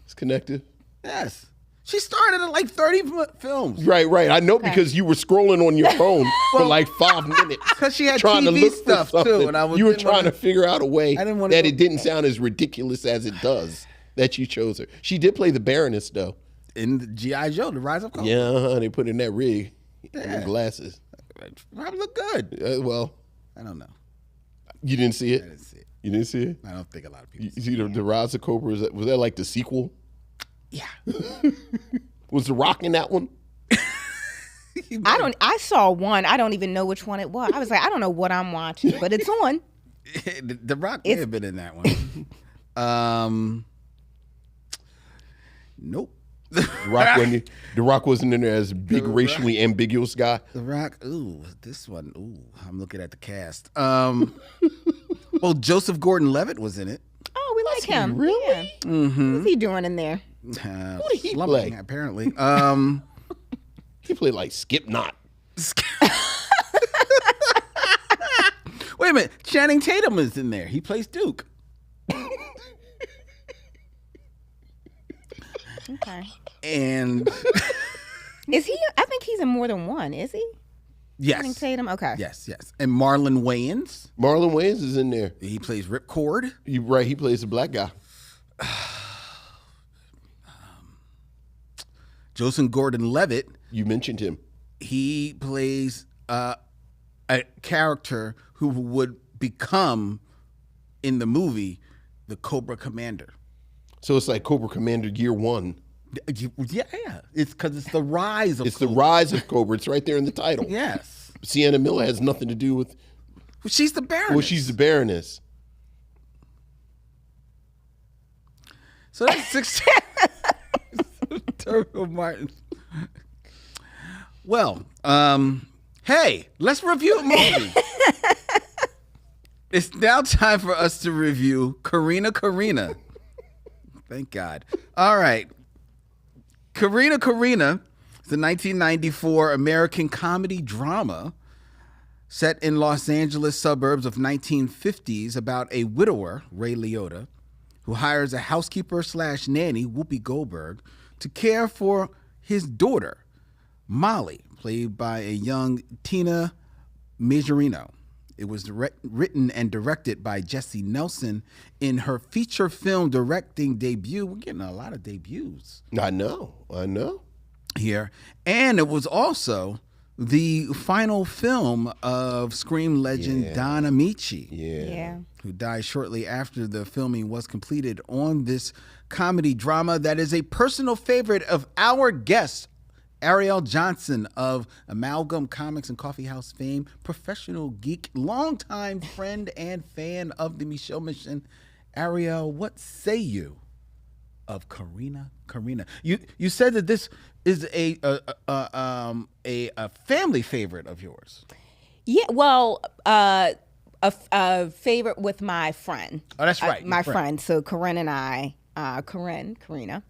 It's connective. Yes. She started in like 30 films. Right. I know because you were scrolling on your phone for like 5 minutes. Because she had trying to TV look for stuff too. something. And you were trying to figure out a way I didn't wanna that go- it didn't sound as ridiculous as it does that you chose her. She did play the Baroness though. in the G.I. Joe, The Rise of Cobra. Yeah, they put in that rig and the glasses. Probably look good. Well, I don't know. you didn't see it? I didn't see it. You didn't see it? I don't think a lot of people You see the Rise of Cobra, was that like the sequel? Yeah. Was The Rock in that one? I saw one. I don't even know which one it was. I was like, I don't know what I'm watching, but it's on. The Rock may have been in that one. Nope. The Rock wasn't in there as a big racially ambiguous guy. The Rock. Ooh, this one. Ooh, I'm looking at the cast. Well, Joseph Gordon-Levitt was in it. Oh, we like him. Really? Yeah. What's he doing in there? What did he Slumping, play? apparently. He played like Skip Knott. Wait a minute. Channing Tatum is in there. He plays Duke. Okay. And Is he? I think he's in more than one. Is he? Channing yes. Tatum. Okay. Yes. And Marlon Wayans. Marlon Wayans is in there. He plays Ripcord. He plays the black guy. Joseph Gordon-Levitt. You mentioned him. He plays a character who would become in the movie the Cobra Commander. So it's like Cobra Commander Year 1. Yeah. It's because it's the rise of Cobra. The rise of Cobra. It's right there in the title. Yes. Sienna Miller has nothing to do with... Well, she's the Baroness. Well, she's the Baroness. So that's 16. Turbo Martin. Well, hey, let's review a movie. It's now time for us to review CORRINA. Thank God. All right. CORRINA is a 1994 American comedy drama set in Los Angeles suburbs of 1950s about a widower, Ray Liotta, who hires a housekeeper/nanny, Whoopi Goldberg, to care for his daughter, Molly, played by a young Tina Majorino. It was written and directed by Jessie Nelson in her feature film directing debut. We're getting a lot of debuts. I know. Here. And it was also the final film of Scream legend Don Amici. Yeah. Who died shortly after the filming was completed on this comedy drama that is a personal favorite of our guest, Ariell Johnson of Amalgam Comics and Coffee House fame, professional geek, longtime friend and fan of the Micheaux Mission. Ariell, what say you of CORRINA? You said that this is a family favorite of yours. Yeah, well, a favorite with my friend. Oh, that's right. My friend. So Corinne and I, CORRINA,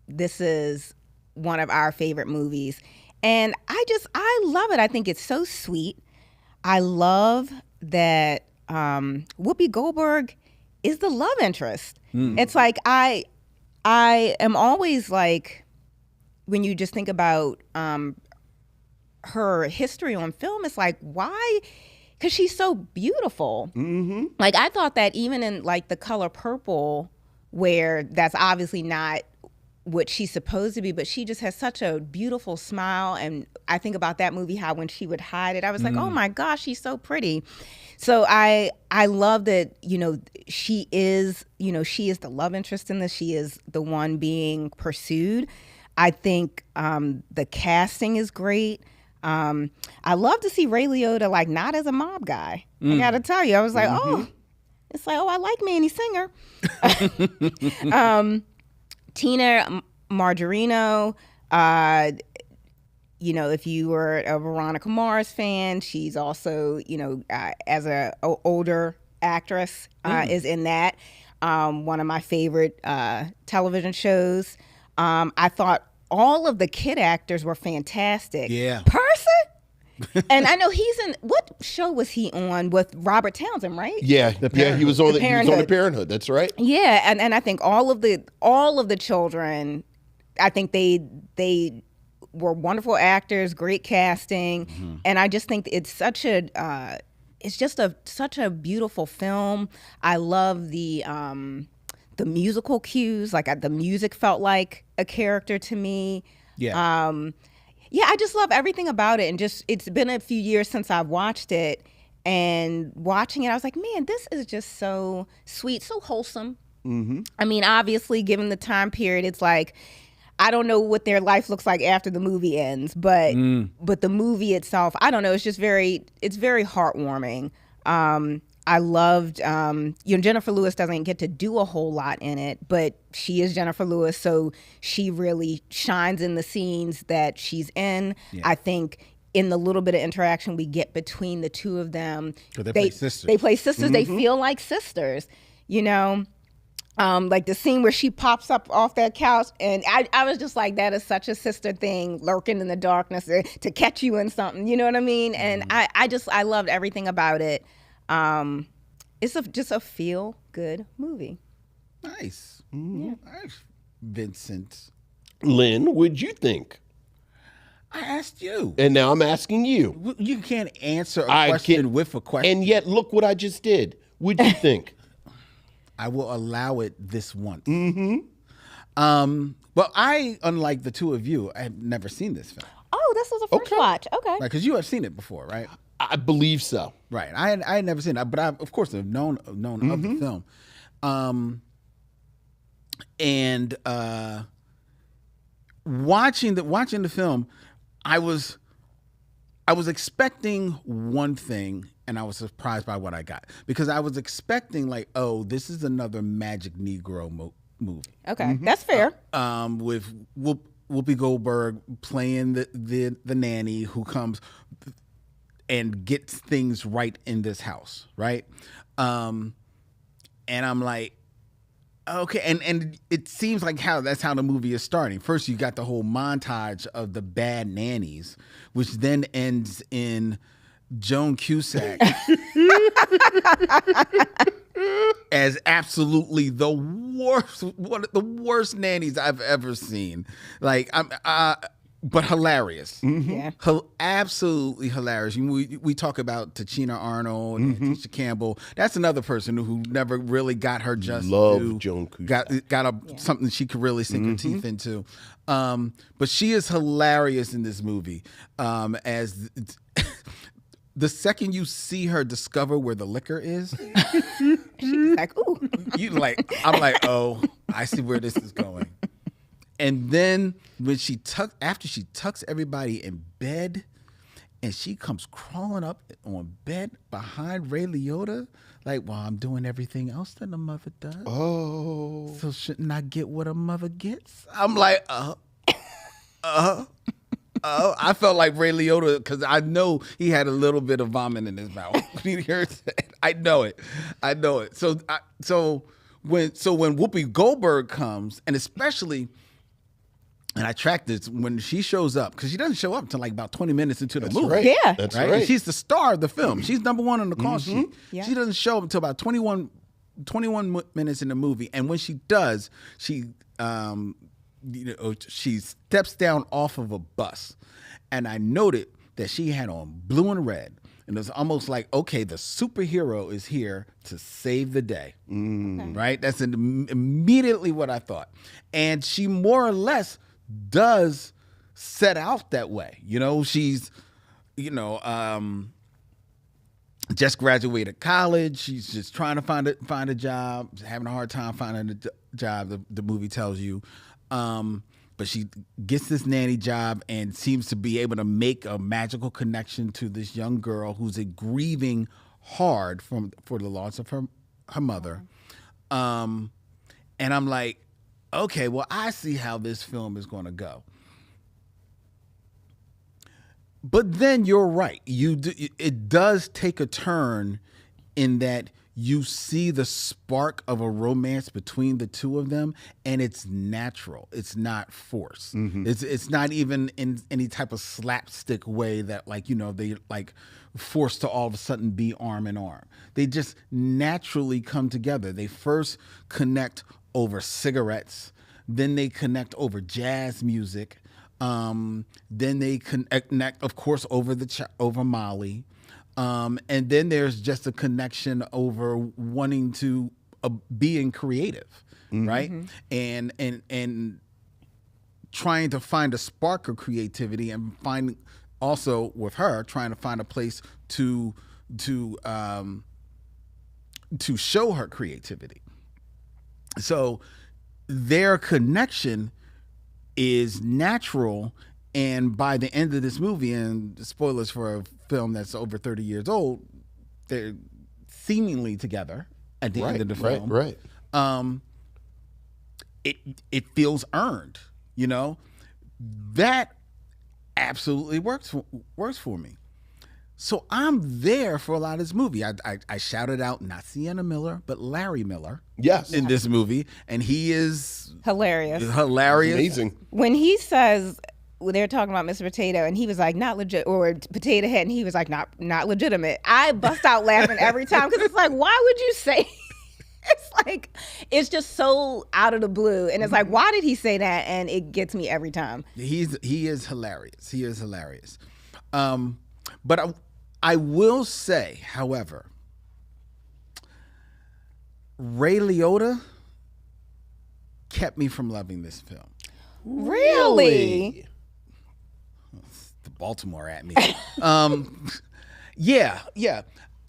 this is one of our favorite movies. And I love it. I think it's so sweet. I love that Whoopi Goldberg is the love interest. It's like I am always like, when you just think about her history on film, it's like, why? Because she's so beautiful. Mm-hmm. Like, I thought that even in like The Color Purple, where that's obviously not what she's supposed to be, but she just has such a beautiful smile. And I think about that movie, how when she would hide it, I was like, oh my gosh, she's so pretty. So I love that, she is the love interest in this. She is the one being pursued. I think the casting is great. I love to see Ray Liotta like not as a mob guy. I gotta tell you, I was like, it's like, I like Manny Singer. Tina Majorino, if you were a Veronica Mars fan, she's also, as a older actress, is in that. One of my favorite television shows. I thought all of the kid actors were fantastic. Yeah. Person? And I know he's in, what show was he on with Robert Townsend, right? Yeah, he was on the Parenthood. That's right. Yeah, and I think all of the children, I think they were wonderful actors, great casting, and I just think it's such a beautiful film. I love the musical cues, like the music felt like a character to me. Yeah. Yeah, I just love everything about it, and it's been a few years since I've watched it, and watching it, I was like, man, this is just so sweet, so wholesome. Mm-hmm. I mean, obviously, given the time period, it's like, I don't know what their life looks like after the movie ends, but the movie itself, I don't know, it's very heartwarming. I loved, Jennifer Lewis doesn't get to do a whole lot in it, but she is Jennifer Lewis, so she really shines in the scenes that she's in. Yeah. I think in the little bit of interaction we get between the two of them, they play sisters. They play sisters. Mm-hmm. They feel like sisters, like the scene where she pops up off that couch, and I was just like, that is such a sister thing, lurking in the darkness to catch you in something, you know what I mean? And I loved everything about it. It's just a feel good movie. Nice. Mm-hmm. Yeah. Nice. Vincent. Lynn, what'd you think? I asked you. And now I'm asking you. You can't answer a question with a question. And yet, look what I just did. What'd you think? I will allow it this once. Mm-hmm. Well, unlike the two of you, I have never seen this film. Oh, this was a first watch. Okay. Right, because you have seen it before, right? I believe so. Right. I had never seen it, but I, of course, have known of the film. And watching the film, I was expecting one thing, and I was surprised by what I got, because I was expecting like, oh, this is another Magic Negro movie. Okay, that's fair. With Whoopi Goldberg playing the nanny who comes and gets things right in this house, right? And I'm like, okay, and it seems like that's how the movie is starting. First, you got the whole montage of the bad nannies, which then ends in Joan Cusack as absolutely the worst, one of the worst nannies I've ever seen. Like, but hilarious. Yeah. Absolutely hilarious. We talk about Tachina Arnold and Tisha Campbell. That's another person who never really got her just Love Joan Cusack. Got something she could really sink her teeth into. But she is hilarious in this movie. As the second you see her discover where the liquor is, She's like, ooh. I'm like, oh, I see where this is going. And then when after she tucks everybody in bed, and she comes crawling up on bed behind Ray Liotta, like, well, I'm doing everything else that a mother does. Oh. So shouldn't I get what a mother gets? I'm like, I felt like Ray Liotta, because I know he had a little bit of vomit in his mouth. I know it. So when Whoopi Goldberg comes, and especially, and I tracked this, when she shows up, because she doesn't show up until like about 20 minutes into the movie. Right. Yeah. That's right? right. And she's the star of the film. She's number one on the call sheet. Yeah. She doesn't show up until about 21 minutes in the movie. And when she does, she steps down off of a bus. And I noted that she had on blue and red. And it was almost like, okay, the superhero is here to save the day. Right? That's immediately what I thought. And she more or less does set out that way. She's, just graduated college. She's just trying to find a job, having a hard time finding a job, the movie tells you. But she gets this nanny job and seems to be able to make a magical connection to this young girl who's grieving hard for the loss of her mother. And I'm like, okay, well, I see how this film is going to go. But then you're right. It does take a turn in that you see the spark of a romance between the two of them, and it's natural. It's not forced. It's not even in any type of slapstick way that they forced to all of a sudden be arm in arm. They just naturally come together. They first connect over cigarettes, then they connect over jazz music, then they connect, of course, over Molly. And then there's just a connection over wanting to being creative, right? And trying to find a spark of creativity, and find also with her trying to find a place to show her creativity. So their connection is natural. And by the end of this movie, and spoilers for a film that's over 30 years old, they're seemingly together at the end of the film. Right. It feels earned, That absolutely works for me. So I'm there for a lot of this movie. I shouted out not Sienna Miller, but Larry Miller. Yes. In this movie, and he is Hilarious. Amazing. When he says, they're talking about Mr. Potato, and he was like, not legit, or Potato Head, and he was like, not legitimate. I bust out laughing every time, because it's like, why would you say? It's like, it's just so out of the blue, and it's like, why did he say that? And it gets me every time. He is hilarious. He is hilarious. But I will say, however, Ray Liotta kept me from loving this film. Really? Baltimore at me. Yeah.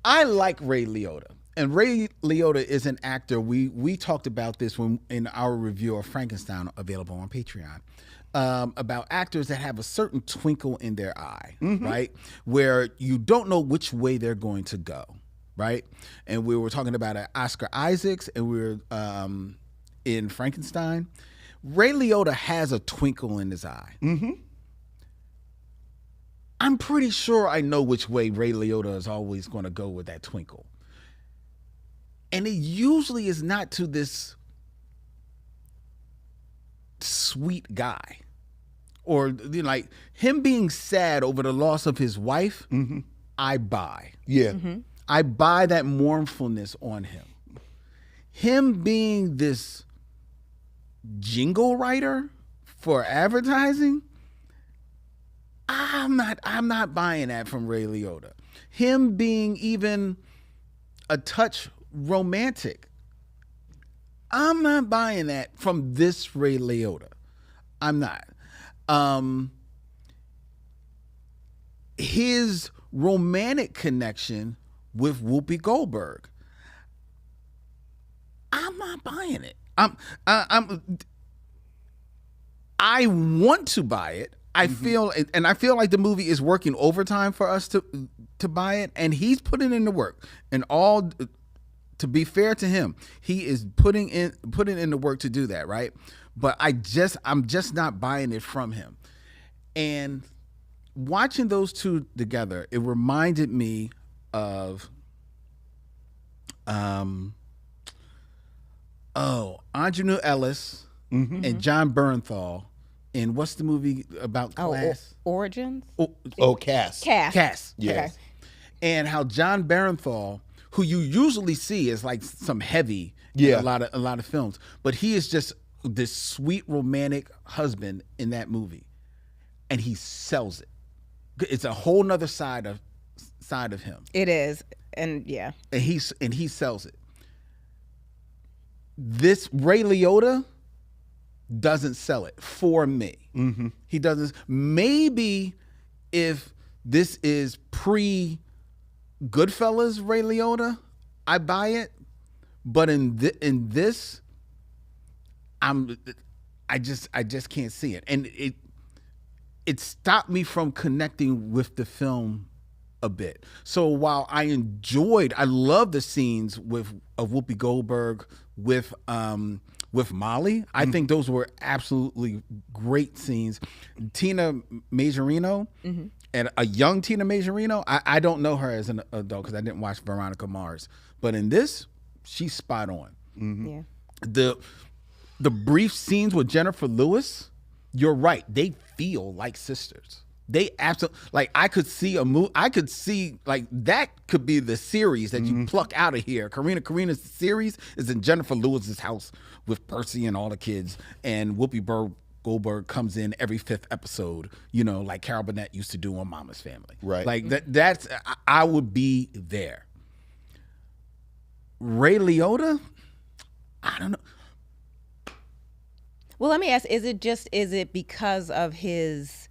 I like Ray Liotta. And Ray Liotta is an actor. We talked about this in our review of Frankenstein, available on Patreon, about actors that have a certain twinkle in their eye, right? Where you don't know which way they're going to go, right? And we were talking about Oscar Isaacs, and we were in Frankenstein. Ray Liotta has a twinkle in his eye. I'm pretty sure I know which way Ray Liotta is always going to go with that twinkle. And it usually is not to this sweet guy. Or like him being sad over the loss of his wife, I buy. Yeah. I buy that mournfulness on him. Him being this jingle writer for advertising, I'm not buying that from Ray Liotta. Him being even a touch romantic, I'm not buying that from this Ray Liotta. I'm not. His romantic connection with Whoopi Goldberg, I'm not buying it. I want to buy it. I feel like the movie is working overtime for us to buy it, and he's putting in the work. And all, to be fair to him, he is putting in the work to do that, right? But I'm just not buying it from him. And watching those two together, it reminded me of Aunjanue Ellis and John Bernthal in what's the movie about class? Origins? Cass. Cass. Yes. Okay. And how John Bernthal, who you usually see as like some heavy in a lot of films, but he is just this sweet romantic husband in that movie, and he sells it. It's a whole nother side of him. It is, and yeah, and he sells it. This Ray Liotta doesn't sell it for me. He doesn't. Maybe if this is pre Goodfellas Ray Liotta, I buy it. But in this, I just can't see it, and it stopped me from connecting with the film a bit. So while I love the scenes of Whoopi Goldberg with Molly. I think those were absolutely great scenes. Tina Majorino, and a young Tina Majorino, I don't know her as an adult because I didn't watch Veronica Mars, but in this, she's spot on. yeah. The brief scenes with Jennifer Lewis, you're right. They feel like sisters. They absolutely, like, I could see a movie. I could see, like, that could be the series that you pluck out of here. Corrina's series is in Jennifer Lewis's house with Percy and all the kids, and Whoopi Goldberg comes in every 5th episode, like Carol Burnett used to do on Mama's Family. Right. Like, that's, I would be there. Ray Liotta, I don't know. Well, let me ask: is it because of his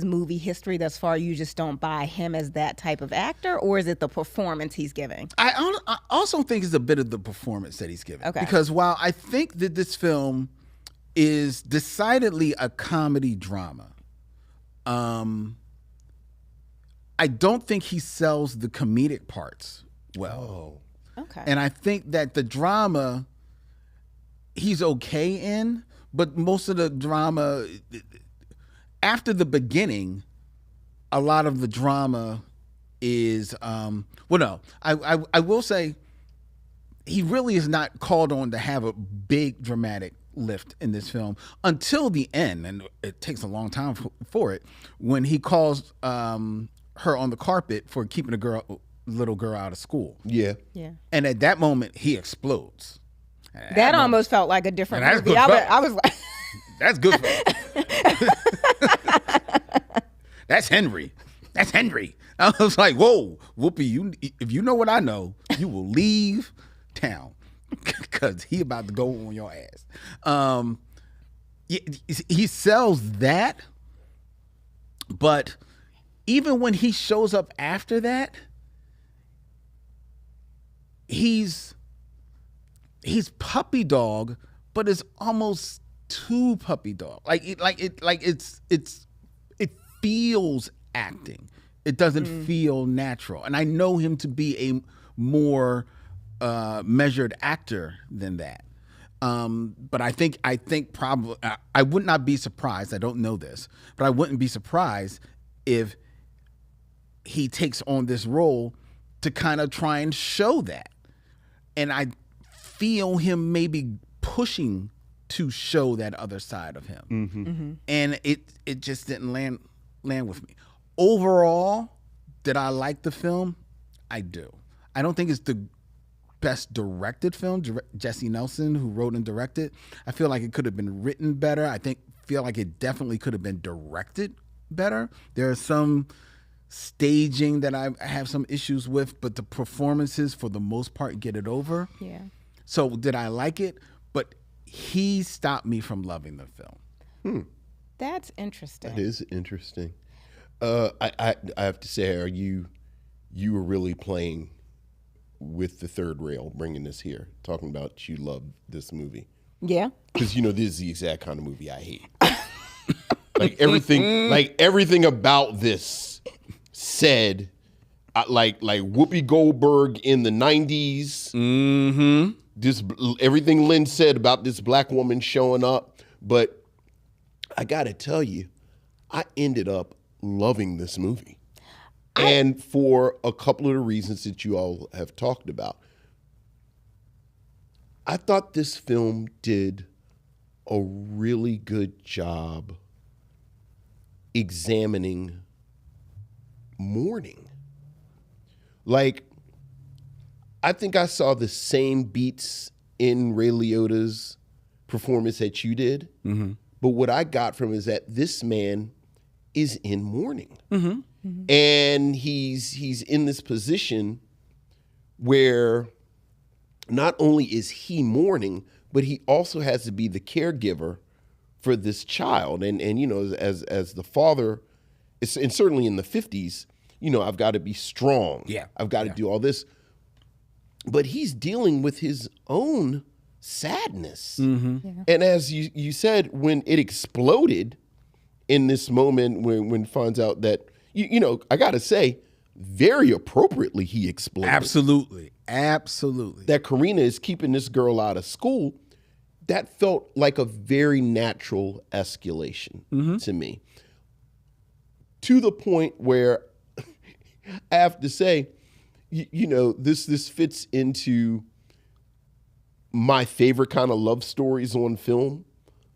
movie history thus far, you just don't buy him as that type of actor, or is it the performance he's giving? I also think it's a bit of the performance that he's giving. Okay. Because while I think that this film is decidedly a comedy drama, I don't think he sells the comedic parts well. Oh. Okay. And I think that the drama he's okay in, but most of the drama, after the beginning, a lot of the drama is, I will say he really is not called on to have a big dramatic lift in this film until the end, and it takes a long time for it, when he calls her on the carpet for keeping a little girl out of school. Yeah. Yeah. And at that moment, he explodes. That almost felt like a different That's movie. good I was like, that's good. That's Henry. That's Henry. I was like, whoa, Whoopi, if you know what I know, you will leave town because he about to go on your ass. He sells that, But even when he shows up after that, he's puppy dog, but it's almost too puppy dog. It feels acting. It doesn't feel natural. And I know him to be a more measured actor than that. But I think probably I would not be surprised. I don't know this, but I wouldn't be surprised if he takes on this role to kind of try and show that. And I feel him maybe pushing to show that other side of him. And it just didn't land with me. Overall, did I like the film? I do. I don't think it's the best directed film. Jesse Nelson, who wrote and directed, I feel like it could have been written better. Feel like it definitely could have been directed better. There are some staging that I have some issues with, but the performances for the most part get it over. Yeah. So did I like it? But he stopped me from loving the film. That's interesting. That is interesting. I have to say, you were really playing with the third rail, bringing this here, talking about you love this movie. Yeah. Because this is the exact kind of movie I hate. everything about this said, like Whoopi Goldberg in the 90s. This everything Lynn said about this black woman showing up, but I gotta tell you, I ended up loving this movie. And for a couple of the reasons that you all have talked about. I thought this film did a really good job examining mourning. I think I saw the same beats in Ray Liotta's performance that you did. But what I got from is that this man is in mourning. And he's in this position where not only is he mourning, but he also has to be the caregiver for this child. And as the father, and certainly in the 50s, I've got to be strong. Yeah. I've got to do all this. But he's dealing with his own sadness. And as you said, when it exploded in this moment, when finds out that, I got to say, very appropriately he exploded. Absolutely. That CORRINA is keeping this girl out of school, that felt like a very natural escalation to me. To the point where I have to say, this fits into my favorite kind of love stories on film.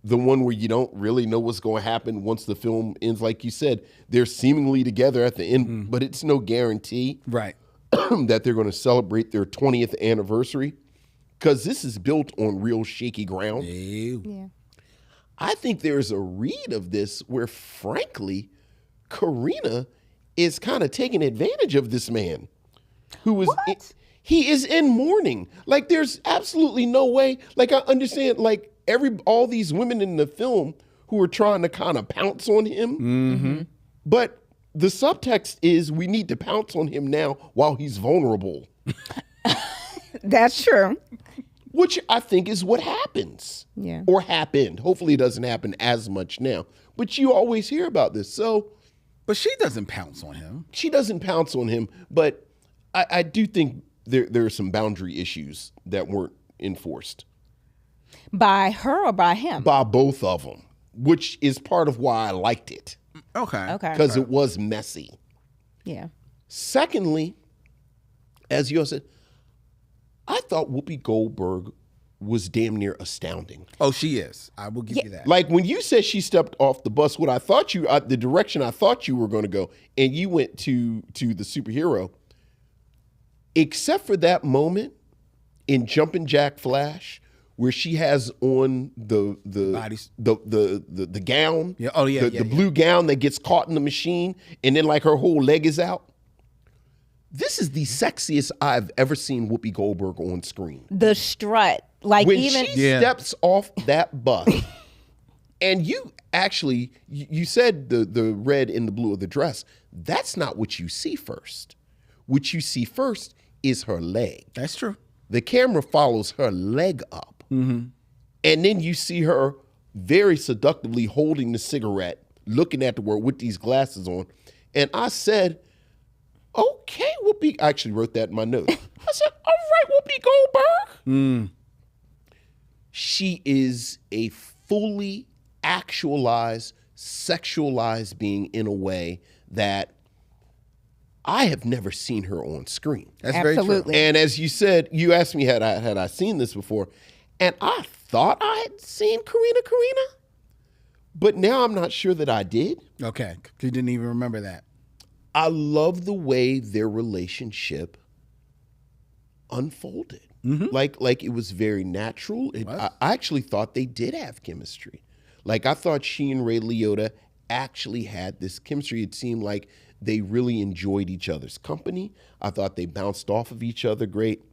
The one where you don't really know what's going to happen once the film ends. Like you said, they're seemingly together at the end, but it's no guarantee that they're going to celebrate their 20th anniversary, because this is built on real shaky ground. Yeah. I think there's a read of this where, frankly, CORRINA is kind of taking advantage of this man who is he is in mourning. There's absolutely no way. I understand, all these women in the film who are trying to kind of pounce on him, but the subtext is we need to pounce on him now while he's vulnerable. That's true. Which I think is what happens. Yeah. Or happened. Hopefully it doesn't happen as much now. But you always hear about this. But she doesn't pounce on him. She doesn't pounce on him, but I do think there are some boundary issues that weren't enforced. By her or by him? By both of them, which is part of why I liked it. Okay. Because it was messy. Yeah. Secondly, as you all said, I thought Whoopi Goldberg was damn near astounding. Oh, she is. I will give you that. When you said she stepped off the bus, what I thought the direction I thought you were going to go, and you went to the superhero, except for that moment in Jumpin' Jack Flash, where she has on the gown, the blue gown that gets caught in the machine, and then her whole leg is out. This is the sexiest I've ever seen Whoopi Goldberg on screen. The strut, when she steps off that bus, And you actually, you said the red and the blue of the dress. That's not what you see first. What you see first is her leg. That's true. The camera follows her leg up. Mm-hmm. And then you see her very seductively holding the cigarette, looking at the world with these glasses on. And I said, okay, Whoopi. I actually wrote that in my notes. I said, all right, Whoopi Goldberg. Mm. She is a fully actualized, sexualized being in a way that I have never seen her on screen. That's Absolutely. very true. And as you said, you asked me had I seen this before, and I thought I had seen Corrina, but now I'm not sure that I did. Okay, you didn't even remember that. I love the way their relationship unfolded. Mm-hmm. Like it was very natural. I actually thought they did have chemistry. Like I thought she and Ray Liotta actually had this chemistry. It seemed like they really enjoyed each other's company. I thought they bounced off of each other great.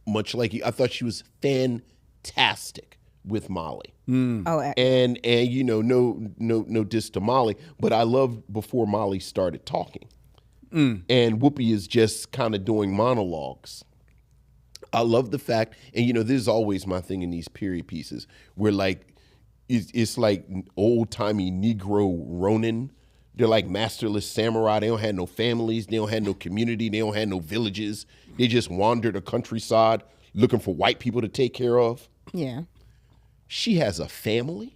Much like I thought she was fantastic with Molly. Oh, And you know, no diss to Molly, but I loved before Molly started talking. And Whoopi is just kind of doing monologues. I love the fact, and you know, this is always my thing in these period pieces, where like it's like old timey Negro Ronin. They're like masterless samurai. They don't have no families. They don't have no community. They don't have no villages. They just wander the countryside looking for white people to take care of. yeah. She has a family.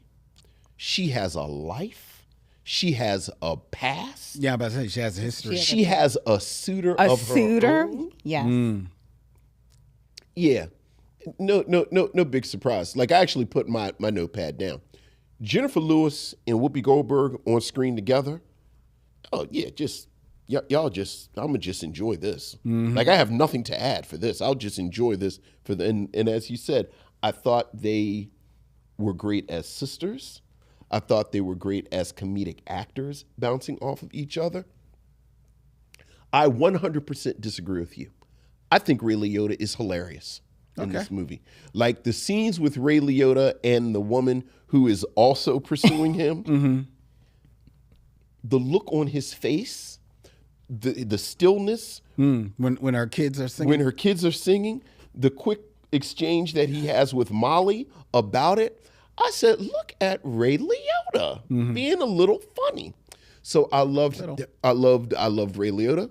She has a life. She has a past. Yeah, but she has a history. She has a suitor A of suitor? her own. Yes. Yeah. No big surprise. Like I actually put my notepad down. Jennifer Lewis and Whoopi Goldberg on screen together. Oh yeah, y'all just I'm gonna just enjoy this. Like I have nothing to add for this. I'll just enjoy this for the and as you said, I thought they were great as sisters. I thought they were great as comedic actors bouncing off of each other. I 100% disagree with you. I think Ray Liotta is hilarious in this movie. Like the scenes with Ray Liotta and the woman who is also pursuing him, the look on his face, the stillness. When our kids are singing. When her kids are singing, the quick exchange that he has with Molly about it. I said, look at Ray Liotta being a little funny. So I loved Ray Liotta.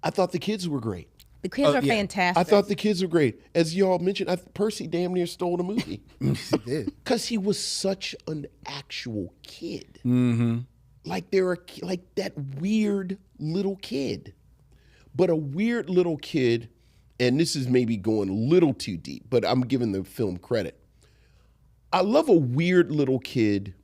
I thought the kids were great. The kids are fantastic. I thought the kids were great. As y'all mentioned, Percy damn near stole the movie. He did. Because he was such an actual kid. Mm-hmm. Like they're like that weird little kid. But a weird little kid, and this is maybe going a little too deep, but I'm giving the film credit. I love a weird little kid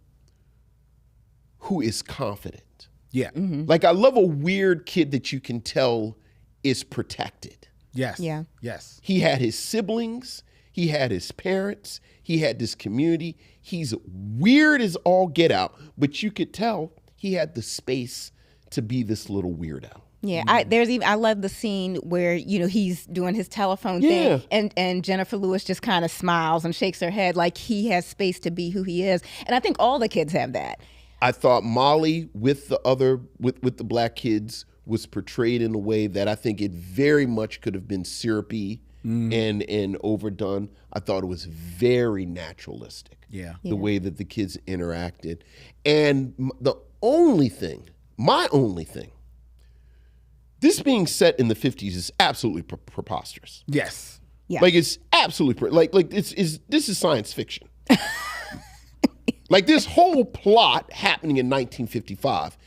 who is confident. Yeah. Like I love a weird kid that you can tell is protected. Yes. Yeah. Yes. He had his siblings. He had his parents. He had this community. He's weird as all get out, but you could tell he had the space to be this little weirdo. Yeah, I love the scene where, you know, he's doing his telephone thing and Jennifer Lewis just kind of smiles and shakes her head like he has space to be who he is. And I think all the kids have that. I thought Molly with the black kids was portrayed in a way that I think it very much could have been syrupy and overdone. I thought it was very naturalistic. Yeah. The way that the kids interacted. And my only thing, this being set in the 50s is absolutely preposterous. Yes. Yeah. Like it's absolutely this is science fiction. Like this whole plot happening in 1955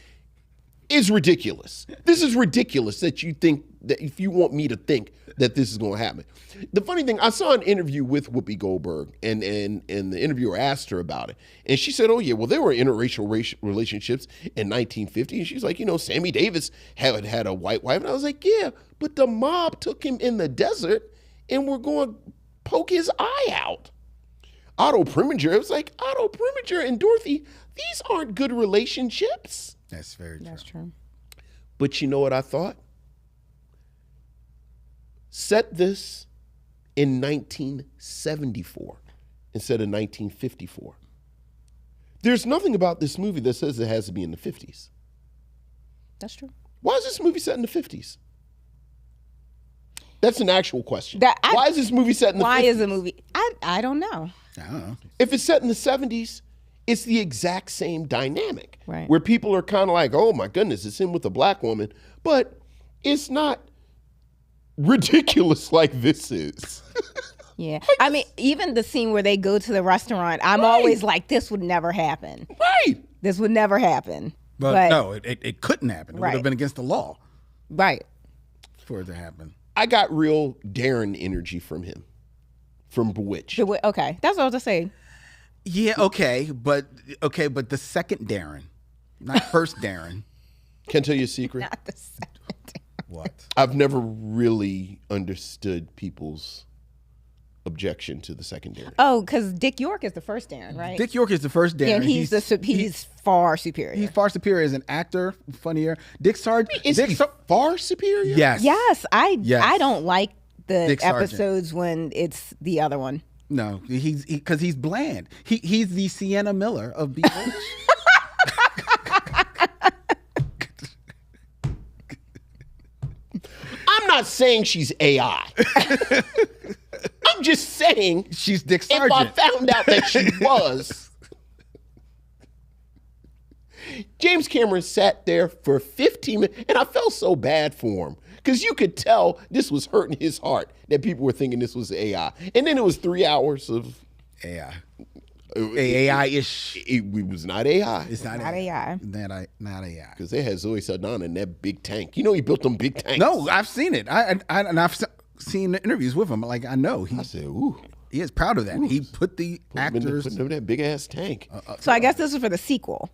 is ridiculous. This is ridiculous that you think that if you want me to think that this is going to happen. The funny thing, I saw an interview with Whoopi Goldberg and the interviewer asked her about it. And she said, oh yeah, well there were interracial relationships in 1950. And she's like, you know, Sammy Davis had a white wife. And I was like, yeah, but the mob took him in the desert and were going to poke his eye out. Otto Preminger, it was like, Otto Preminger and Dorothy, these aren't good relationships. That's very true. That's true. But you know what I thought? Set this in 1974. instead of 1954. There's nothing about this movie that says it has to be in the 50s. That's true. Why is this movie set in the 50s? That's an actual question. Why is this movie set in the 50s? Why is the movie? I don't know. I don't know. If it's set in the 70s, it's the exact same dynamic. Right. Where people are kind of like, oh my goodness, it's him with a black woman. But it's not ridiculous like this is. Yeah. I mean, even the scene where they go to the restaurant, I'm always like, this would never happen. Right. This would never happen. But no, it couldn't happen. It would Right. have been against the law Right. for it to happen. I got real Darren energy from him, from Bewitched. Okay. That's what I was just saying. Yeah, okay, but the second Darren, not first Darren. Can I tell you a secret? Not the second. What? I've never really understood people's objection to the second Darren. Oh, because Dick York is the first Darren, right? Dick York is the first Darren. Yeah, he's far superior. He's far superior as an actor, funnier. Dick Sargent. Is he far superior? Yes. Yes, I don't like the Dick Sargent. episodes when it's the other one. No, because he's bland. He's the Sienna Miller of Bewitched. I'm not saying she's AI. I'm just saying She's Dick if I Sargent. found out that she was. James Cameron sat there for 15 minutes, and I felt so bad for him because you could tell this was hurting his heart that people were thinking this was AI. And then it was 3 hours of AI. AI-ish. It was not AI. It's not AI. Not AI. Because they had Zoe Saldana in that big tank. You know he built them big tanks. No, I've seen it. And I've seen the interviews with him. Like, I know. I said, ooh. He is proud of that. He put the actors. Put them in that big ass tank. So I guess this is for the sequel.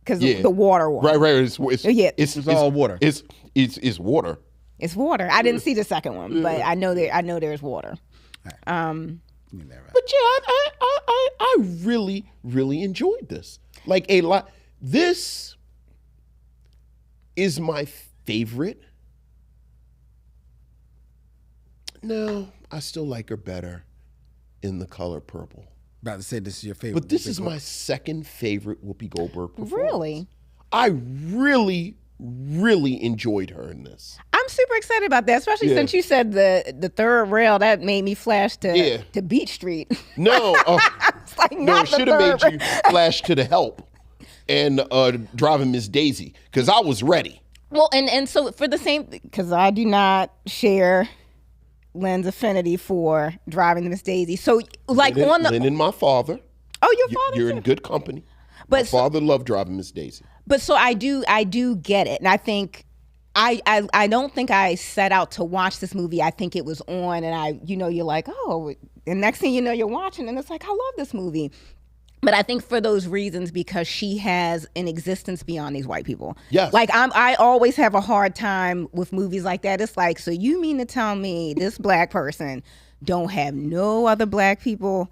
Because Yeah. the water one. Right. It's all water. It's water. It's water. I didn't see the second one, but I know there's water. But yeah, I really, really enjoyed this. Like a lot. This is my favorite. No, I still like her better in The Color Purple. About to say this is your favorite. But this is my second favorite Whoopi Goldberg performance. Really? I really, really enjoyed her in this. I'm super excited about that, especially Yeah. since you said the third rail. That made me flash to Beach Street. No, It's like no, not it the should have made third you flash to The Help and Driving Miss Daisy because I was ready. Well, and so for the same, because I do not share Lynn's affinity for Driving Miss Daisy. So like Lynn, on the Lynn and my father. oh, your father. You're too? in good company. But My so- father loved Driving Miss Daisy. But so I do get it, and I think I don't think I set out to watch this movie. I think it was on, and you're like, oh, and next thing you know, you're watching, and it's like, I love this movie. But I think for those reasons, because she has an existence beyond these white people. Yes. Like I always have a hard time with movies like that. It's like, so you mean to tell me this black person don't have no other black people?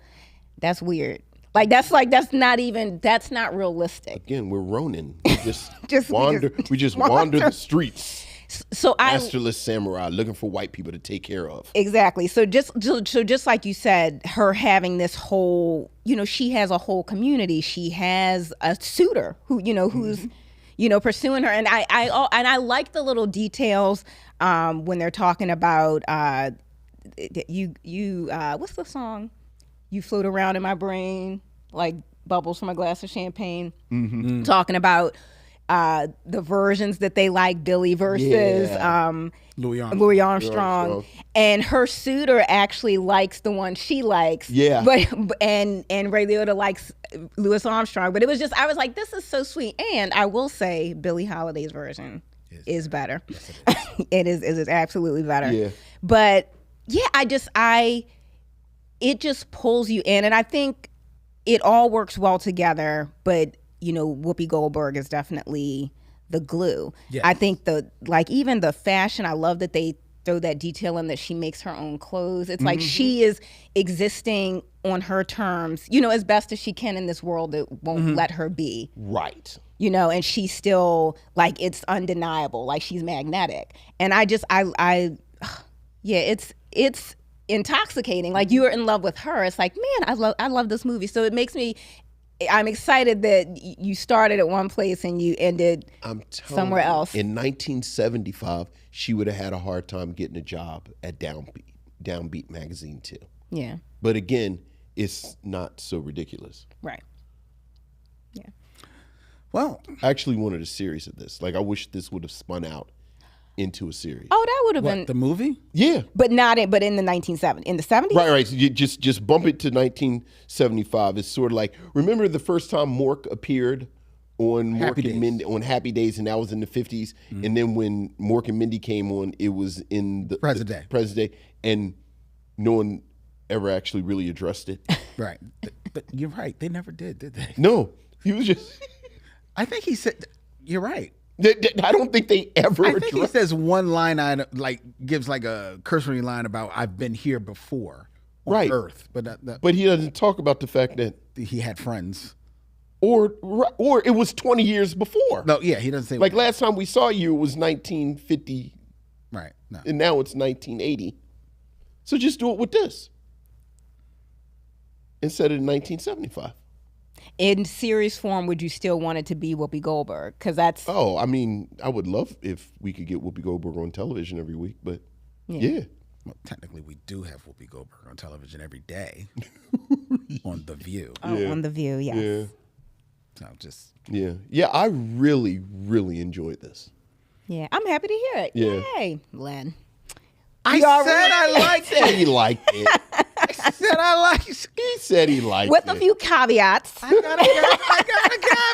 That's weird. That's not realistic. Again, we're Ronin. We Just wander the streets. So Masterless samurai looking for white people to take care of. Exactly. So just like you said, her having this whole, she has a whole community. She has a suitor who's pursuing her, and I like the little details when they're talking about what's the song? You float around in my brain like bubbles from a glass of champagne. Mm-hmm. Talking about the versions that they like, Billy versus Louis Armstrong. And her suitor actually likes the one she likes. Yeah. And Ray Liotta likes Louis Armstrong. But it was just, I was like, this is so sweet. And I will say Billie Holiday's version is better. It is absolutely better. Yeah. But yeah, it just pulls you in, and I think it all works well together. But Whoopi Goldberg is definitely the glue. Yes. I think even the fashion, I love that they throw that detail in that she makes her own clothes. It's like she is existing on her terms, as best as she can in this world that won't let her be. Right. And she's still it's undeniable, she's magnetic. And it's intoxicating. Like you're in love with her. It's like, man, I love this movie. So it makes me. I'm excited that you started at one place and you ended somewhere else. In 1975, she would have had a hard time getting a job at Downbeat magazine too. Yeah. But again, it's not so ridiculous. Right. Yeah. Well, I actually wanted a series of this. Like, I wish this would have spun out into a series. Oh, that would have been the movie? Yeah. but in the 1970s. In the 70s? Right. So you just bump it to 1975. It's sort of like, remember the first time Mork appeared on Happy Mork and Mindy on Happy Days, and that was in the 50s. And then when Mork and Mindy came on, it was in the Present day. Present day, and no one ever actually really addressed it. Right. But you're right. They never did they? No, he was just. I think he said, you're right. I don't think they ever I think he addressed. says one line, gives like a cursory line about I've been here before on Right. Earth. But But he doesn't talk about the fact that, he had friends. or it was 20 years before. No, yeah, he doesn't say. Like last time we saw you was 1950, Right. No. and now it's 1980. So just do it with this instead of 1975. In series form, would you still want it to be Whoopi Goldberg? Because that's Oh, I mean, I would love if we could get Whoopi Goldberg on television every week, but yeah. Well, technically, we do have Whoopi Goldberg on television every day on The View. on The View. Yes. Yeah. So just Yeah. I really, really enjoyed this. Yeah, I'm happy to hear it. Yeah. Yay, Len. I said I liked it. He liked it. I said I liked it. He said he liked With it. a few caveats. I got a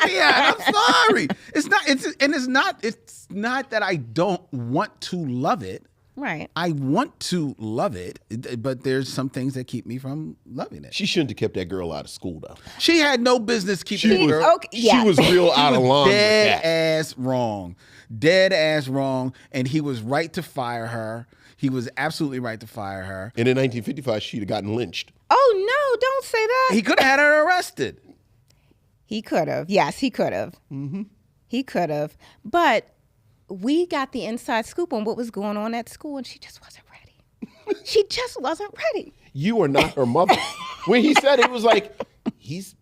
caveat. I'm sorry. It's not that I don't want to love it. Right. I want to love it, but there's some things that keep me from loving it. She shouldn't have kept that girl out of school, though. She had no business keeping She the girl. Okay, yeah. She was real out of line with Dead that. ass wrong. Dead ass wrong. And he was right to fire her. He was absolutely right to fire her. And in 1955, she'd have gotten lynched. Oh no! Don't say that. He could have had her arrested. He could have. Yes, he could have. Mm-hmm. He could have. But we got the inside scoop on what was going on at school, and she just wasn't ready. She just wasn't ready. You are not her mother. When he said it, it was like, he's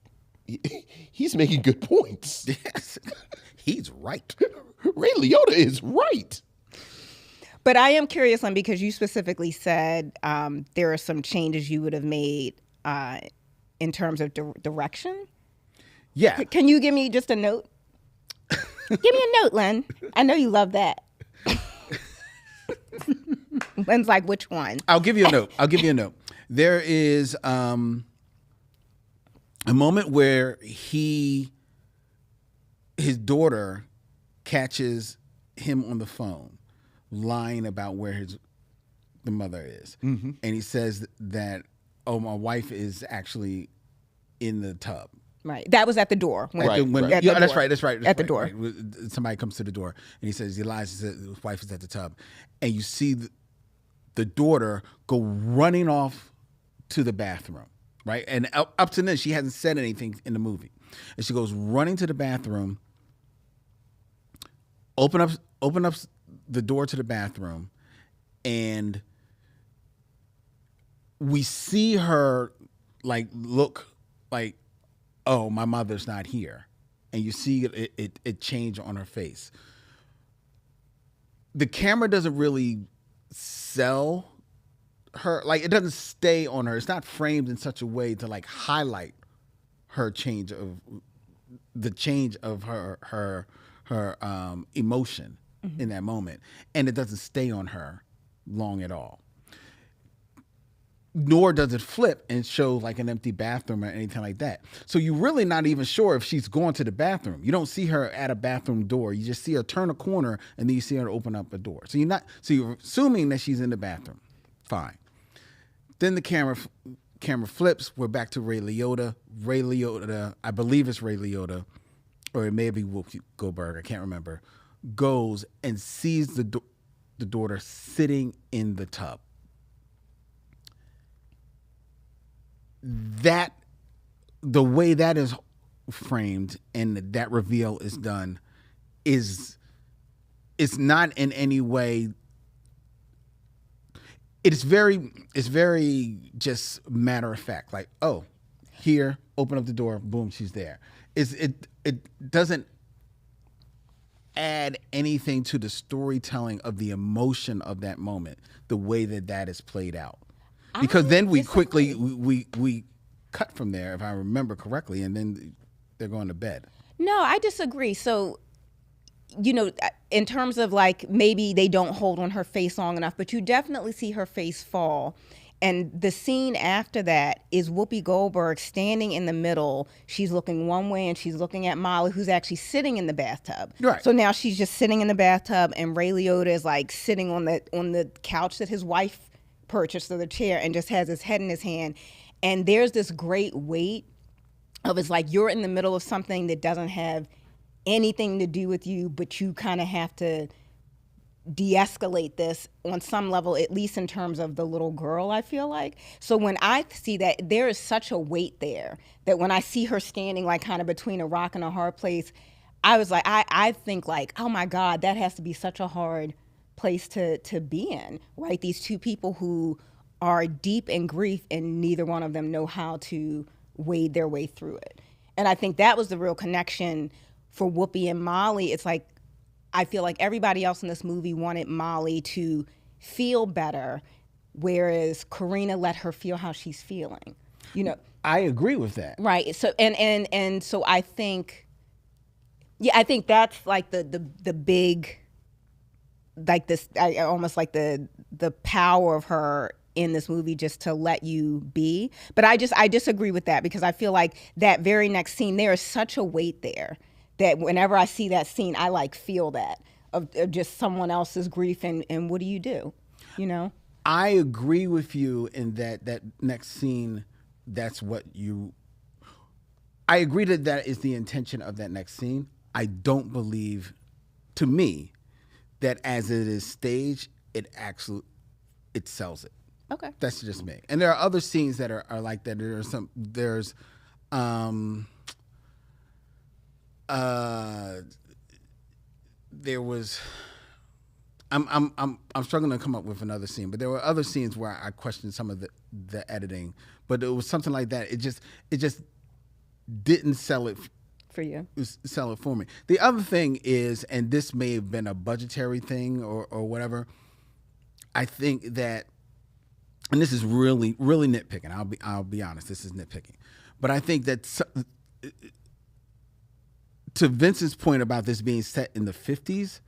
making good points. Yes. He's right. Ray Liotta is right. But I am curious, on because you specifically said there are some changes you would have made in terms of direction. Yeah. Can you give me just a note? Give me a note, Len. I know you love that. Len's like, which one? I'll give you a note. There is a moment where his daughter catches him on the phone lying about where the mother is. Mm-hmm. And he says that, oh, my wife is actually in the tub. Right. That was at the door. Right. That's right. At the door. Right. Somebody comes to the door and he says, he lies, he says his wife is at the tub. And you see the daughter go running off to the bathroom, right? And up to then, she hasn't said anything in the movie. And she goes running to the bathroom, open up the door to the bathroom, and we see her like look like, oh, my mother's not here. And you see it change on her face. The camera doesn't really sell her, like it doesn't stay on her. It's not framed in such a way to like highlight her change of her emotion in that moment. And it doesn't stay on her long at all. Nor does it flip and show like an empty bathroom or anything like that. So you're really not even sure if she's going to the bathroom. You don't see her at a bathroom door. You just see her turn a corner and then you see her open up a door. So you're assuming that she's in the bathroom. Fine. Then the camera flips. We're back to Ray Liotta. Ray Liotta, I believe it's Ray Liotta, or it may be Whoopi Goldberg, I can't remember, goes and sees the daughter sitting in the tub. That, the way that is framed and that reveal is done it's not in any way, it's very just matter of fact. Like, oh, here, open up the door, boom, she's there. It doesn't add anything to the storytelling of the emotion of that moment, the way that is played out. Because then we quickly we cut from there, if I remember correctly, and then they're going to bed. No, I disagree. So, in terms of like maybe they don't hold on her face long enough, but you definitely see her face fall. And the scene after that is Whoopi Goldberg standing in the middle. She's looking one way and she's looking at Molly, who's actually sitting in the bathtub. Right. So now she's just sitting in the bathtub, and Ray Liotta is like sitting on the couch that his wife purchased, or the chair, and just has his head in his hand. And there's this great weight of, it's like you're in the middle of something that doesn't have anything to do with you, but you kind of have to de-escalate this on some level, at least in terms of the little girl, I feel like. So when I see that, there is such a weight there that when I see her standing like kind of between a rock and a hard place, I was like, I think like, oh my God, that has to be such a hard place to be in, right? These two people who are deep in grief and neither one of them know how to wade their way through it. And I think that was the real connection for Whoopi and Molly. It's like, I feel like everybody else in this movie wanted Molly to feel better, whereas CORRINA let her feel how she's feeling. I agree with that. Right. So and so I think, I think that's like the big, like this, almost like the power of her in this movie, just to let you be. But I disagree with that, because I feel like that very next scene, there is such a weight there that whenever I see that scene, I like feel that of just someone else's grief, and what do you do, I agree with you in that next scene, that's what I agree that is the intention of that next scene. I don't believe, to me, that as it is staged, it sells it. Okay. That's just me. And there are other scenes that are like that. There was I'm struggling to come up with another scene, but there were other scenes where I questioned some of the editing, but it was something like that. It just didn't sell it for you. Sell it for me. The other thing is, and this may have been a budgetary thing or whatever, I think that, and this is really nitpicking. I'll be honest, this is nitpicking, but I think that to Vincent's point about this being set in the 50s,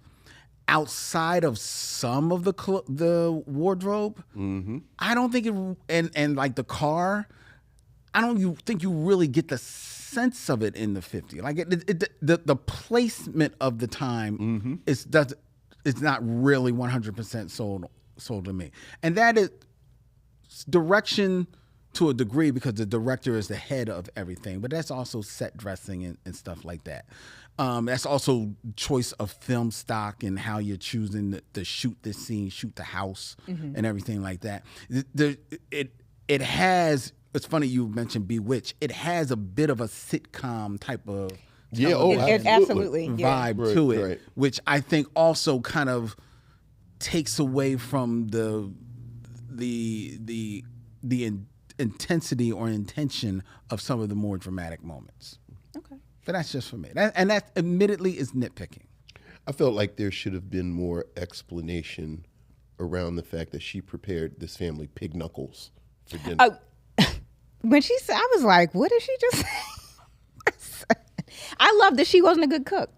outside of some of the wardrobe, I don't think it, and like the car, I don't think you really get the sense of it in the 50s. Like the placement of the time is not really 100% sold to me, and that is direction to a degree, because the director is the head of everything, but that's also set dressing and stuff like that. That's also choice of film stock and how you're choosing to shoot this scene, shoot the house, and everything like that. It has, it's funny you mentioned Bewitched, it has a bit of a sitcom type of absolutely vibe to it, which I think also kind of takes away from the intensity or intention of some of the more dramatic moments. Okay. But that's just for me. And that admittedly is nitpicking. I felt like there should have been more explanation around the fact that she prepared this family pig knuckles for dinner. When she said, I was like, what did she just say? I love that she wasn't a good cook.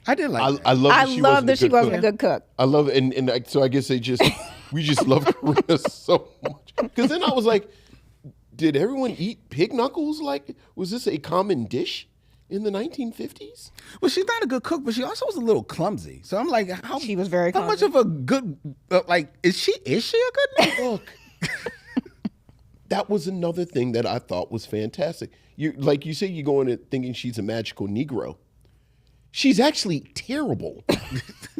I did like that. I love that she wasn't a good cook. I love it. And so I guess we just love CORRINA so much. Because then I was like, did everyone eat pig knuckles? Like, was this a common dish in the 1950s? Well, she's not a good cook, but she also was a little clumsy. So I'm like, she was very clumsy. How much of a good, is she a good cook? That was another thing that I thought was fantastic. Like you say, you go in it thinking she's a magical Negro. She's actually terrible.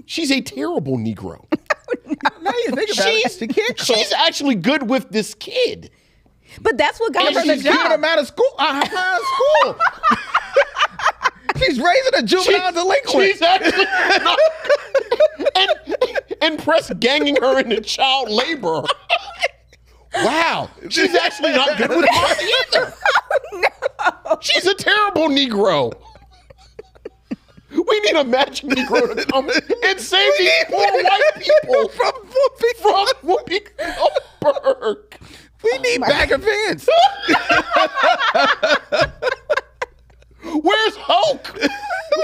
She's a terrible Negro. Now you think about it, she's actually good with this kid. But that's what got her the job. She's getting him out of school. She's raising a juvenile delinquent. She's actually and press ganging her into child labor. Wow, she's actually not good with Martha either. No. She's a terrible Negro. We need a magic Negro to come and save these poor white people from Whoopi Goldberg. We need bag of pants. Where's Hulk?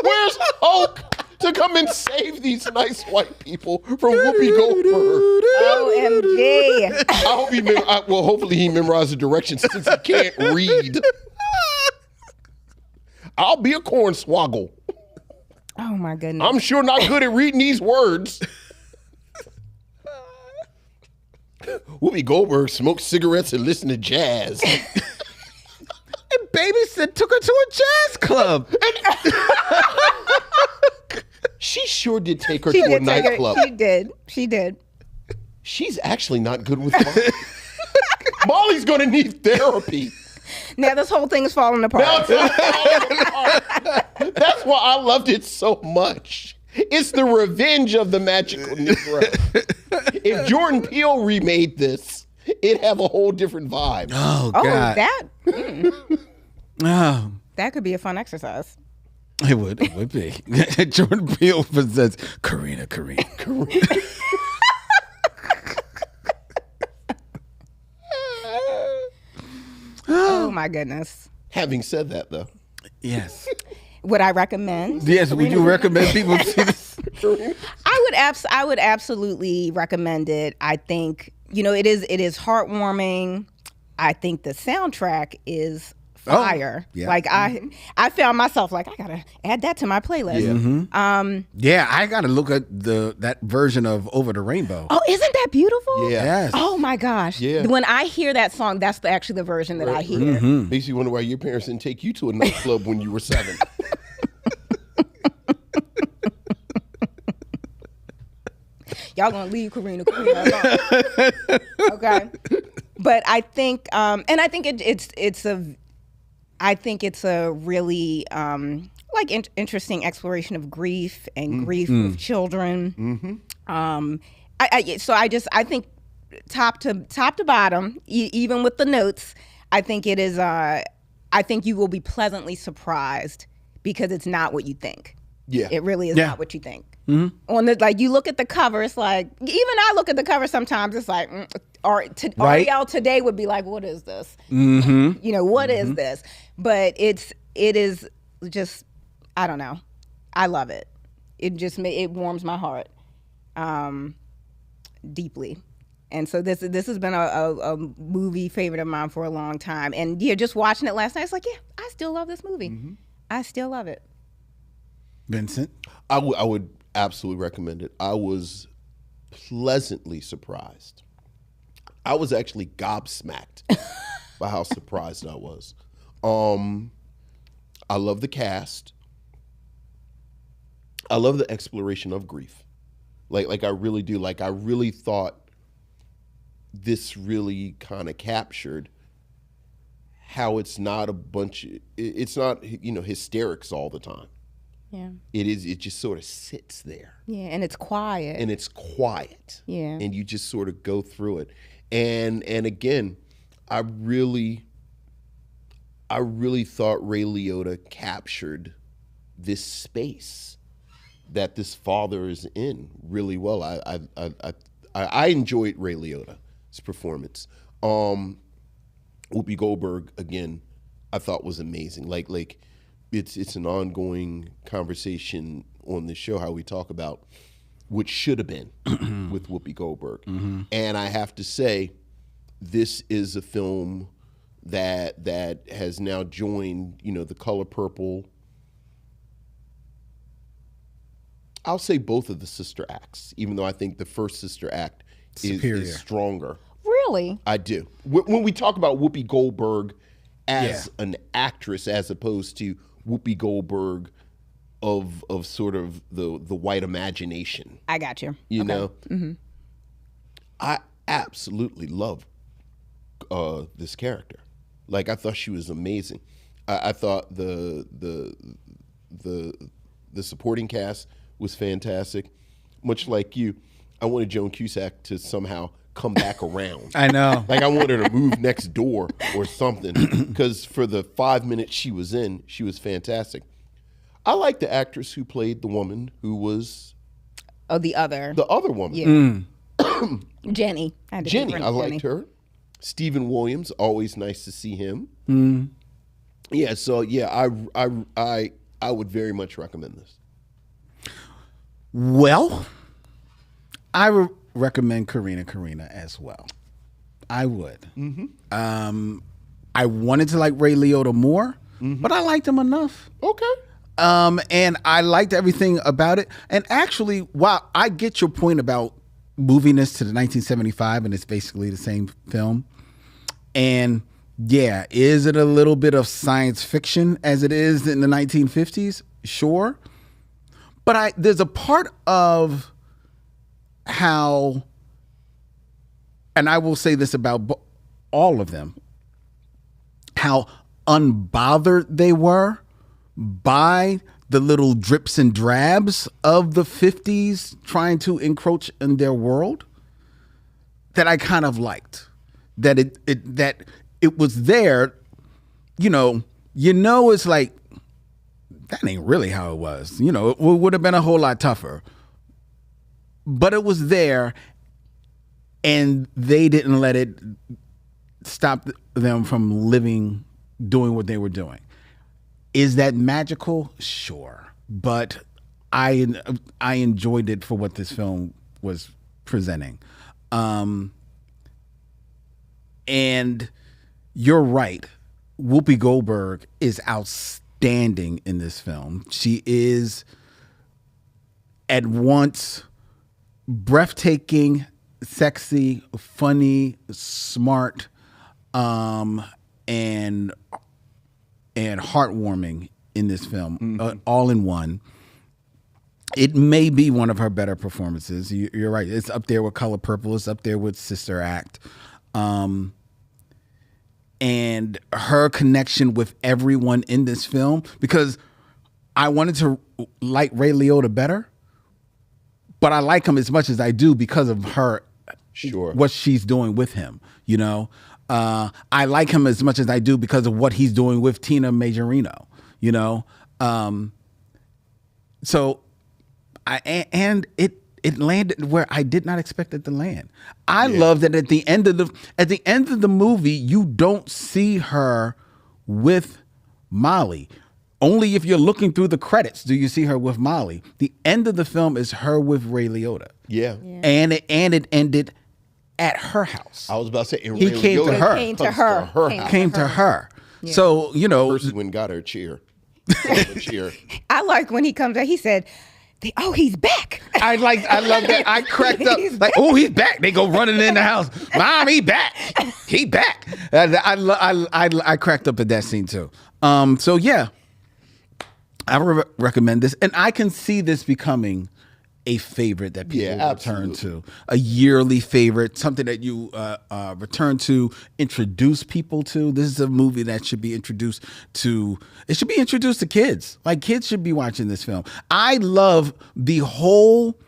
Where's Hulk to come and save these nice white people from Whoopi Goldberg? OMG. I hope hopefully he memorized the directions since he can't read. I'll be a cornswoggle. Oh my goodness. I'm sure not good at reading these words. Whoopi Goldberg smoked cigarettes and listened to jazz. And babysit took her to a jazz club. She sure did take her to a nightclub. She did. She's actually not good with Molly. Molly's going to need therapy. Now this whole thing is falling apart. Now it's falling apart. That's why I loved it so much. It's the revenge of the magical Negro. If Jordan Peele remade this, it'd have a whole different vibe. Oh, God. Oh, that could be a fun exercise. it would be. Jordan Peele says, Corrina. Oh my goodness. Having said that, though. Yes. Would I recommend? Yes, would you recommend people see this? I would absolutely recommend it. I think, it is heartwarming. I think the soundtrack is fire. yeah. Like I found myself like, I gotta add that to my playlist. Yeah. Mm-hmm. Yeah, I gotta look at that version of Over the Rainbow. Oh, isn't that beautiful? Yeah. Yes. Oh my gosh. Yeah. When I hear that song, that's actually the version that I hear. Mm-hmm. Makes you wonder why your parents didn't take you to a nightclub when you were 7. Y'all gonna leave Corrina alone. Okay. But I think, and I think it's a really interesting exploration of grief and grief with children. Mm-hmm. I think top to bottom, even with the notes, I think it is. I think you will be pleasantly surprised because it's not what you think. Yeah. It really is not what you think. Mm-hmm. On the you look at the cover, it's like, even I look at the cover sometimes, it's like, Ariell today would be like, what is this? Mm-hmm. What is this? But it is just, I don't know. I love it. It warms my heart deeply. And so this has been a movie favorite of mine for a long time. And just watching it last night, it's like, I still love this movie. Mm-hmm. I still love it. Vincent? I would absolutely recommend it. I was pleasantly surprised. I was actually gobsmacked by how surprised I was. I love the cast. I love the exploration of grief. Like I really do. Like I really thought this really kind of captured how it's not it's not hysterics all the time. Yeah. It just sort of sits there. Yeah, and it's quiet. Yeah. And you just sort of go through it. And again, I really thought Ray Liotta captured this space that this father is in really well. I enjoyed Ray Liotta's performance. Whoopi Goldberg, again, I thought was amazing. Like it's an ongoing conversation on this show, how we talk about what should have been with Whoopi Goldberg. Mm-hmm. And I have to say, this is a film that has now joined, The Color Purple. I'll say both of the sister acts, even though I think the first sister act is stronger. Really? I do. When we talk about Whoopi Goldberg as an actress, as opposed to Whoopi Goldberg of sort of the white imagination. I got you. You know? Mm-hmm. I absolutely love this character. Like, I thought she was amazing. I thought the supporting cast was fantastic. Much like you, I wanted Joan Cusack to somehow come back around. I know. Like I want her to move next door or something, because for the 5 minutes she was in, she was fantastic. I like the actress who played the woman who was the other woman. Yeah. Jenny. Jenny, I liked her. Stephen Williams, always nice to see him. Yeah, so yeah, I would very much recommend this. Well, I would recommend Corrina as well. I would. I wanted to like Ray Liotta more, but I liked him enough. Okay. And I liked everything about it. And actually, while I get your point about moving this to the 1975 and it's basically the same film, and yeah, is it a little bit of science fiction as it is in the 1950s? Sure. But there's a part of how, and I will say this about all of them, how unbothered they were by the little drips and drabs of the 50s trying to encroach in their world, that I kind of liked. That it was there, it's like, that ain't really how it was. It would have been a whole lot tougher. But it was there, and they didn't let it stop them from doing what they were doing. Is that magical? Sure. But I enjoyed it for what this film was presenting. And you're right. Whoopi Goldberg is outstanding in this film. She is at once breathtaking, sexy, funny, smart, and heartwarming in this film, all in one. It may be one of her better performances. You're right. It's up there with Color Purple. It's up there with Sister Act. And her connection with everyone in this film, because I wanted to like Ray Liotta better, but I like him as much as I do because of her, what she's doing with him, I like him as much as I do because of what he's doing with Tina Majorino, So it landed where I did not expect it to land. I love that at the end of the movie, you don't see her with Molly. Only if you're looking through the credits do you see her with Molly. The end of the film is her with Ray Liotta. Yeah. And it ended at her house. I was about to say, he came to her. Came to her. Yeah. So, First went got her chair. I liked when he comes out, he said, he's back. I love that. I cracked up like, he's back. They go running in the house. Mom, he back. He back. I cracked up at that scene too. So yeah, I recommend this, and I can see this becoming a favorite that people return to, a yearly favorite, something that you return to, introduce people to. This is a movie that should be introduced to. It should be introduced to kids. Like, kids should be watching this film. I love the whole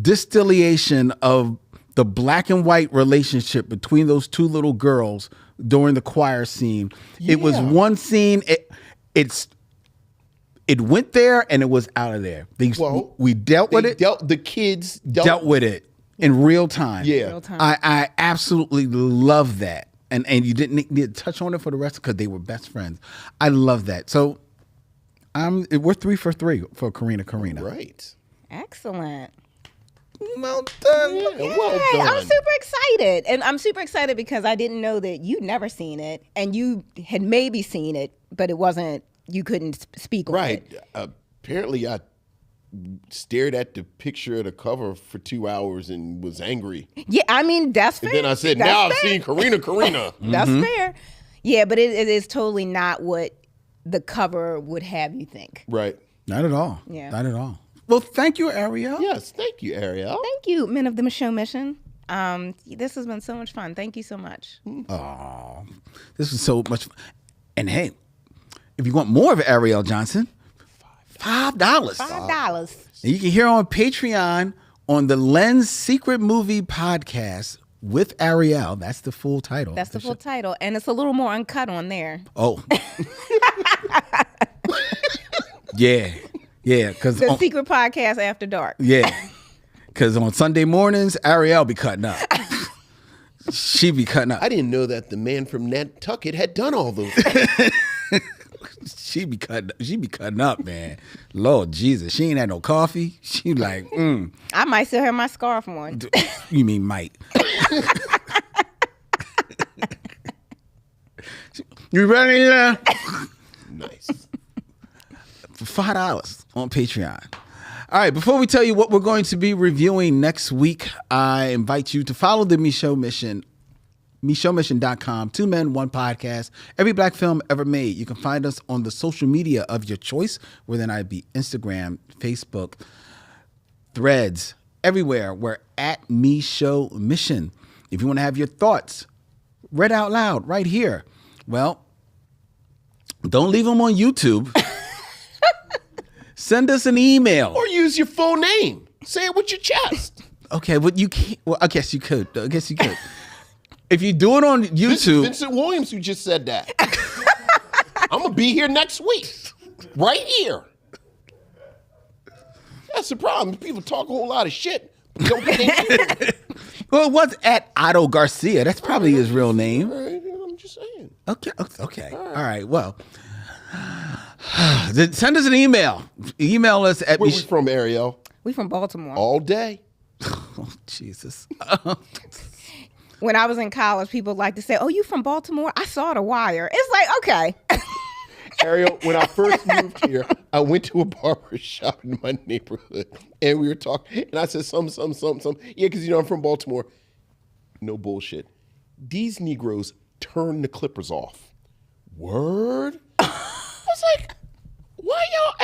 distillation of the black and white relationship between those two little girls during the choir scene. Yeah. It was one scene. It went there and it was out of there. We dealt with it. The kids dealt with it in real time. Yeah. Real time. I absolutely love that. And you didn't need to touch on it for the rest because they were best friends. I love that. So we're 3 for 3 for Corrina. Right. Excellent. Well done. Yeah, well done. I'm super excited. And I'm super excited because I didn't know that you'd never seen it and you had maybe seen it, but it wasn't, you couldn't speak on it. Right. Apparently I stared at the picture of the cover for 2 hours and was angry. Yeah, I mean, that's fair. And then I said, now I've seen Corrina. That's fair. Yeah, but it is totally not what the cover would have you think. Right. Not at all. Yeah. Not at all. Well, thank you, Ariell. Yes, thank you, Ariell. Thank you, Men of the Micheaux Mission. This has been so much fun. Thank you so much. Oh, this was so much fun. And hey, if you want more of Ariell Johnson, $5. $5. And you can hear on Patreon on the Lens Secret Movie Podcast with Ariell. That's the full title. That's the full title. And it's a little more uncut on there. Oh. Yeah. Yeah. Cause The Secret Podcast After Dark. Yeah. Because on Sunday mornings, Ariell be cutting up. She be cutting up. I didn't know that the man from Nantucket had done all those things. She be cutting up, man. Lord Jesus. She ain't had no coffee. She like, I might still have my scarf on. You mean might. You ready? Nice. For $5 on Patreon. All right, before we tell you what we're going to be reviewing next week, I invite you to follow the Micheaux Mission, MicheauxMission.com, 2 Men, 1 Podcast, every black film ever made. You can find us on the social media of your choice, whether that be Instagram, Facebook, Threads, everywhere. We're at Micheaux Mission. If you want to have your thoughts read out loud right here, well, don't leave them on YouTube. Send us an email. Or use your full name. Say it with your chest. Okay, but you can't. Well, I guess you could. If you do it on YouTube. This is Vincent Williams who just said that. I'm going to be here next week. Right here. That's the problem. People talk a whole lot of shit. But don't put it. Well, what's at Otto Garcia? That's probably his real name. I'm just saying. Okay. All right. Well, send us an email. Email us at. Where we from, Ariell? We from Baltimore. All day. Oh, Jesus. When I was in college, people like to say, "Oh, you from Baltimore? I saw The Wire." It's like, okay. Ariell, when I first moved here, I went to a barber shop in my neighborhood, and we were talking, and I said, some. Yeah, because, I'm from Baltimore. No bullshit. These Negroes turn the clippers off. Word? I was like, why y'all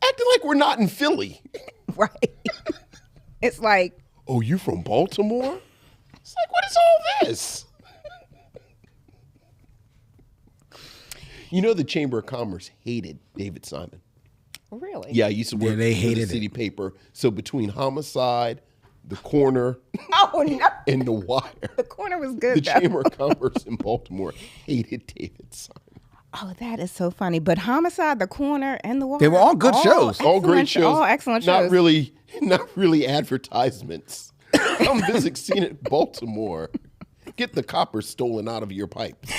acting like we're not in Philly? Right. It's like, Oh, you from Baltimore? It's like, what is all this? The Chamber of Commerce hated David Simon. really? Yeah, I used to work they for the hated city paper. So between Homicide, The Corner, Oh, no. and The Wire, The Corner was the good, though. Chamber of Commerce in Baltimore hated David Simon. Oh, that is so funny. But Homicide, The Corner, and The Wire. They were all good shows. All great excellent- shows. All excellent shows. Not really advertisements. Come visit Scene at Baltimore. Get the copper stolen out of your pipes.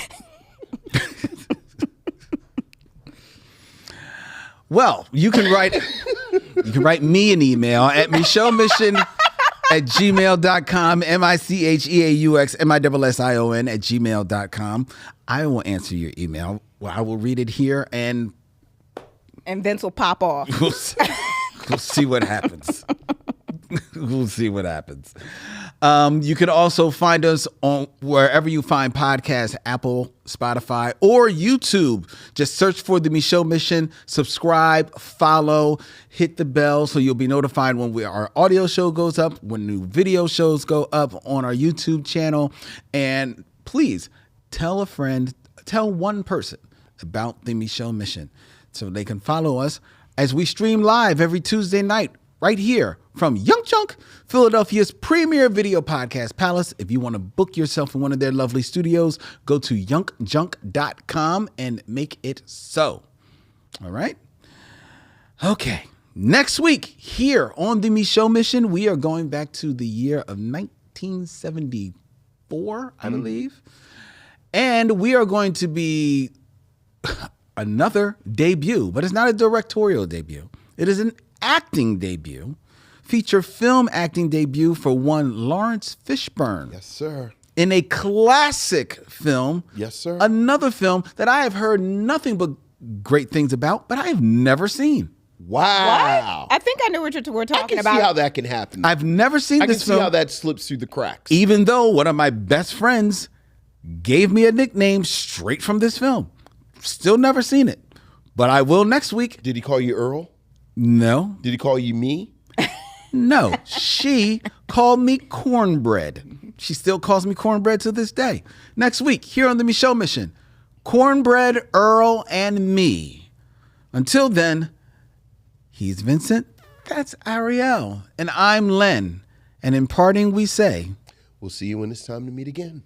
Well, you can write me an email at MicheauxMission@gmail.com, MicheauxMission@gmail.com. I will answer your email. Well, I will read it here, and And Vince will pop off. we'll see what happens. We'll see what happens. You can also find us on wherever you find podcasts, Apple, Spotify, or YouTube. Just search for the Micheaux Mission, subscribe, follow, hit the bell so you'll be notified when our audio show goes up, when new video shows go up on our YouTube channel. And please tell a friend, tell one person about the Micheaux Mission so they can follow us as we stream live every Tuesday night right here from Young Chunk, Philadelphia's premier video podcast palace. If you want to book yourself in one of their lovely studios, go to youngchunk.com and make it so. All right? Okay. Next week, here on the Micheaux Mission, we are going back to the year of 1974, I believe. And we are going to be another debut, but it's not a directorial debut. It is an acting debut, feature film acting debut for one Lawrence Fishburne. Yes, sir. In a classic film. Yes, sir. Another film that I have heard nothing but great things about, but I have never seen. Wow. I think I knew what you were I talking can about. see how that can happen. I've never seen I can this see film, how that slips through the cracks. even though one of my best friends gave me a nickname straight from this film. Still never seen it, but I will next week. Did he call you Earl? No. Did he call you me? No, she called me cornbread. She still calls me cornbread to this day. Next week, here on the Micheaux Mission, Cornbread, Earl, and me. Until then, he's Vincent, that's Ariell, and I'm Len. And in parting, we say, We'll see you when it's time to meet again.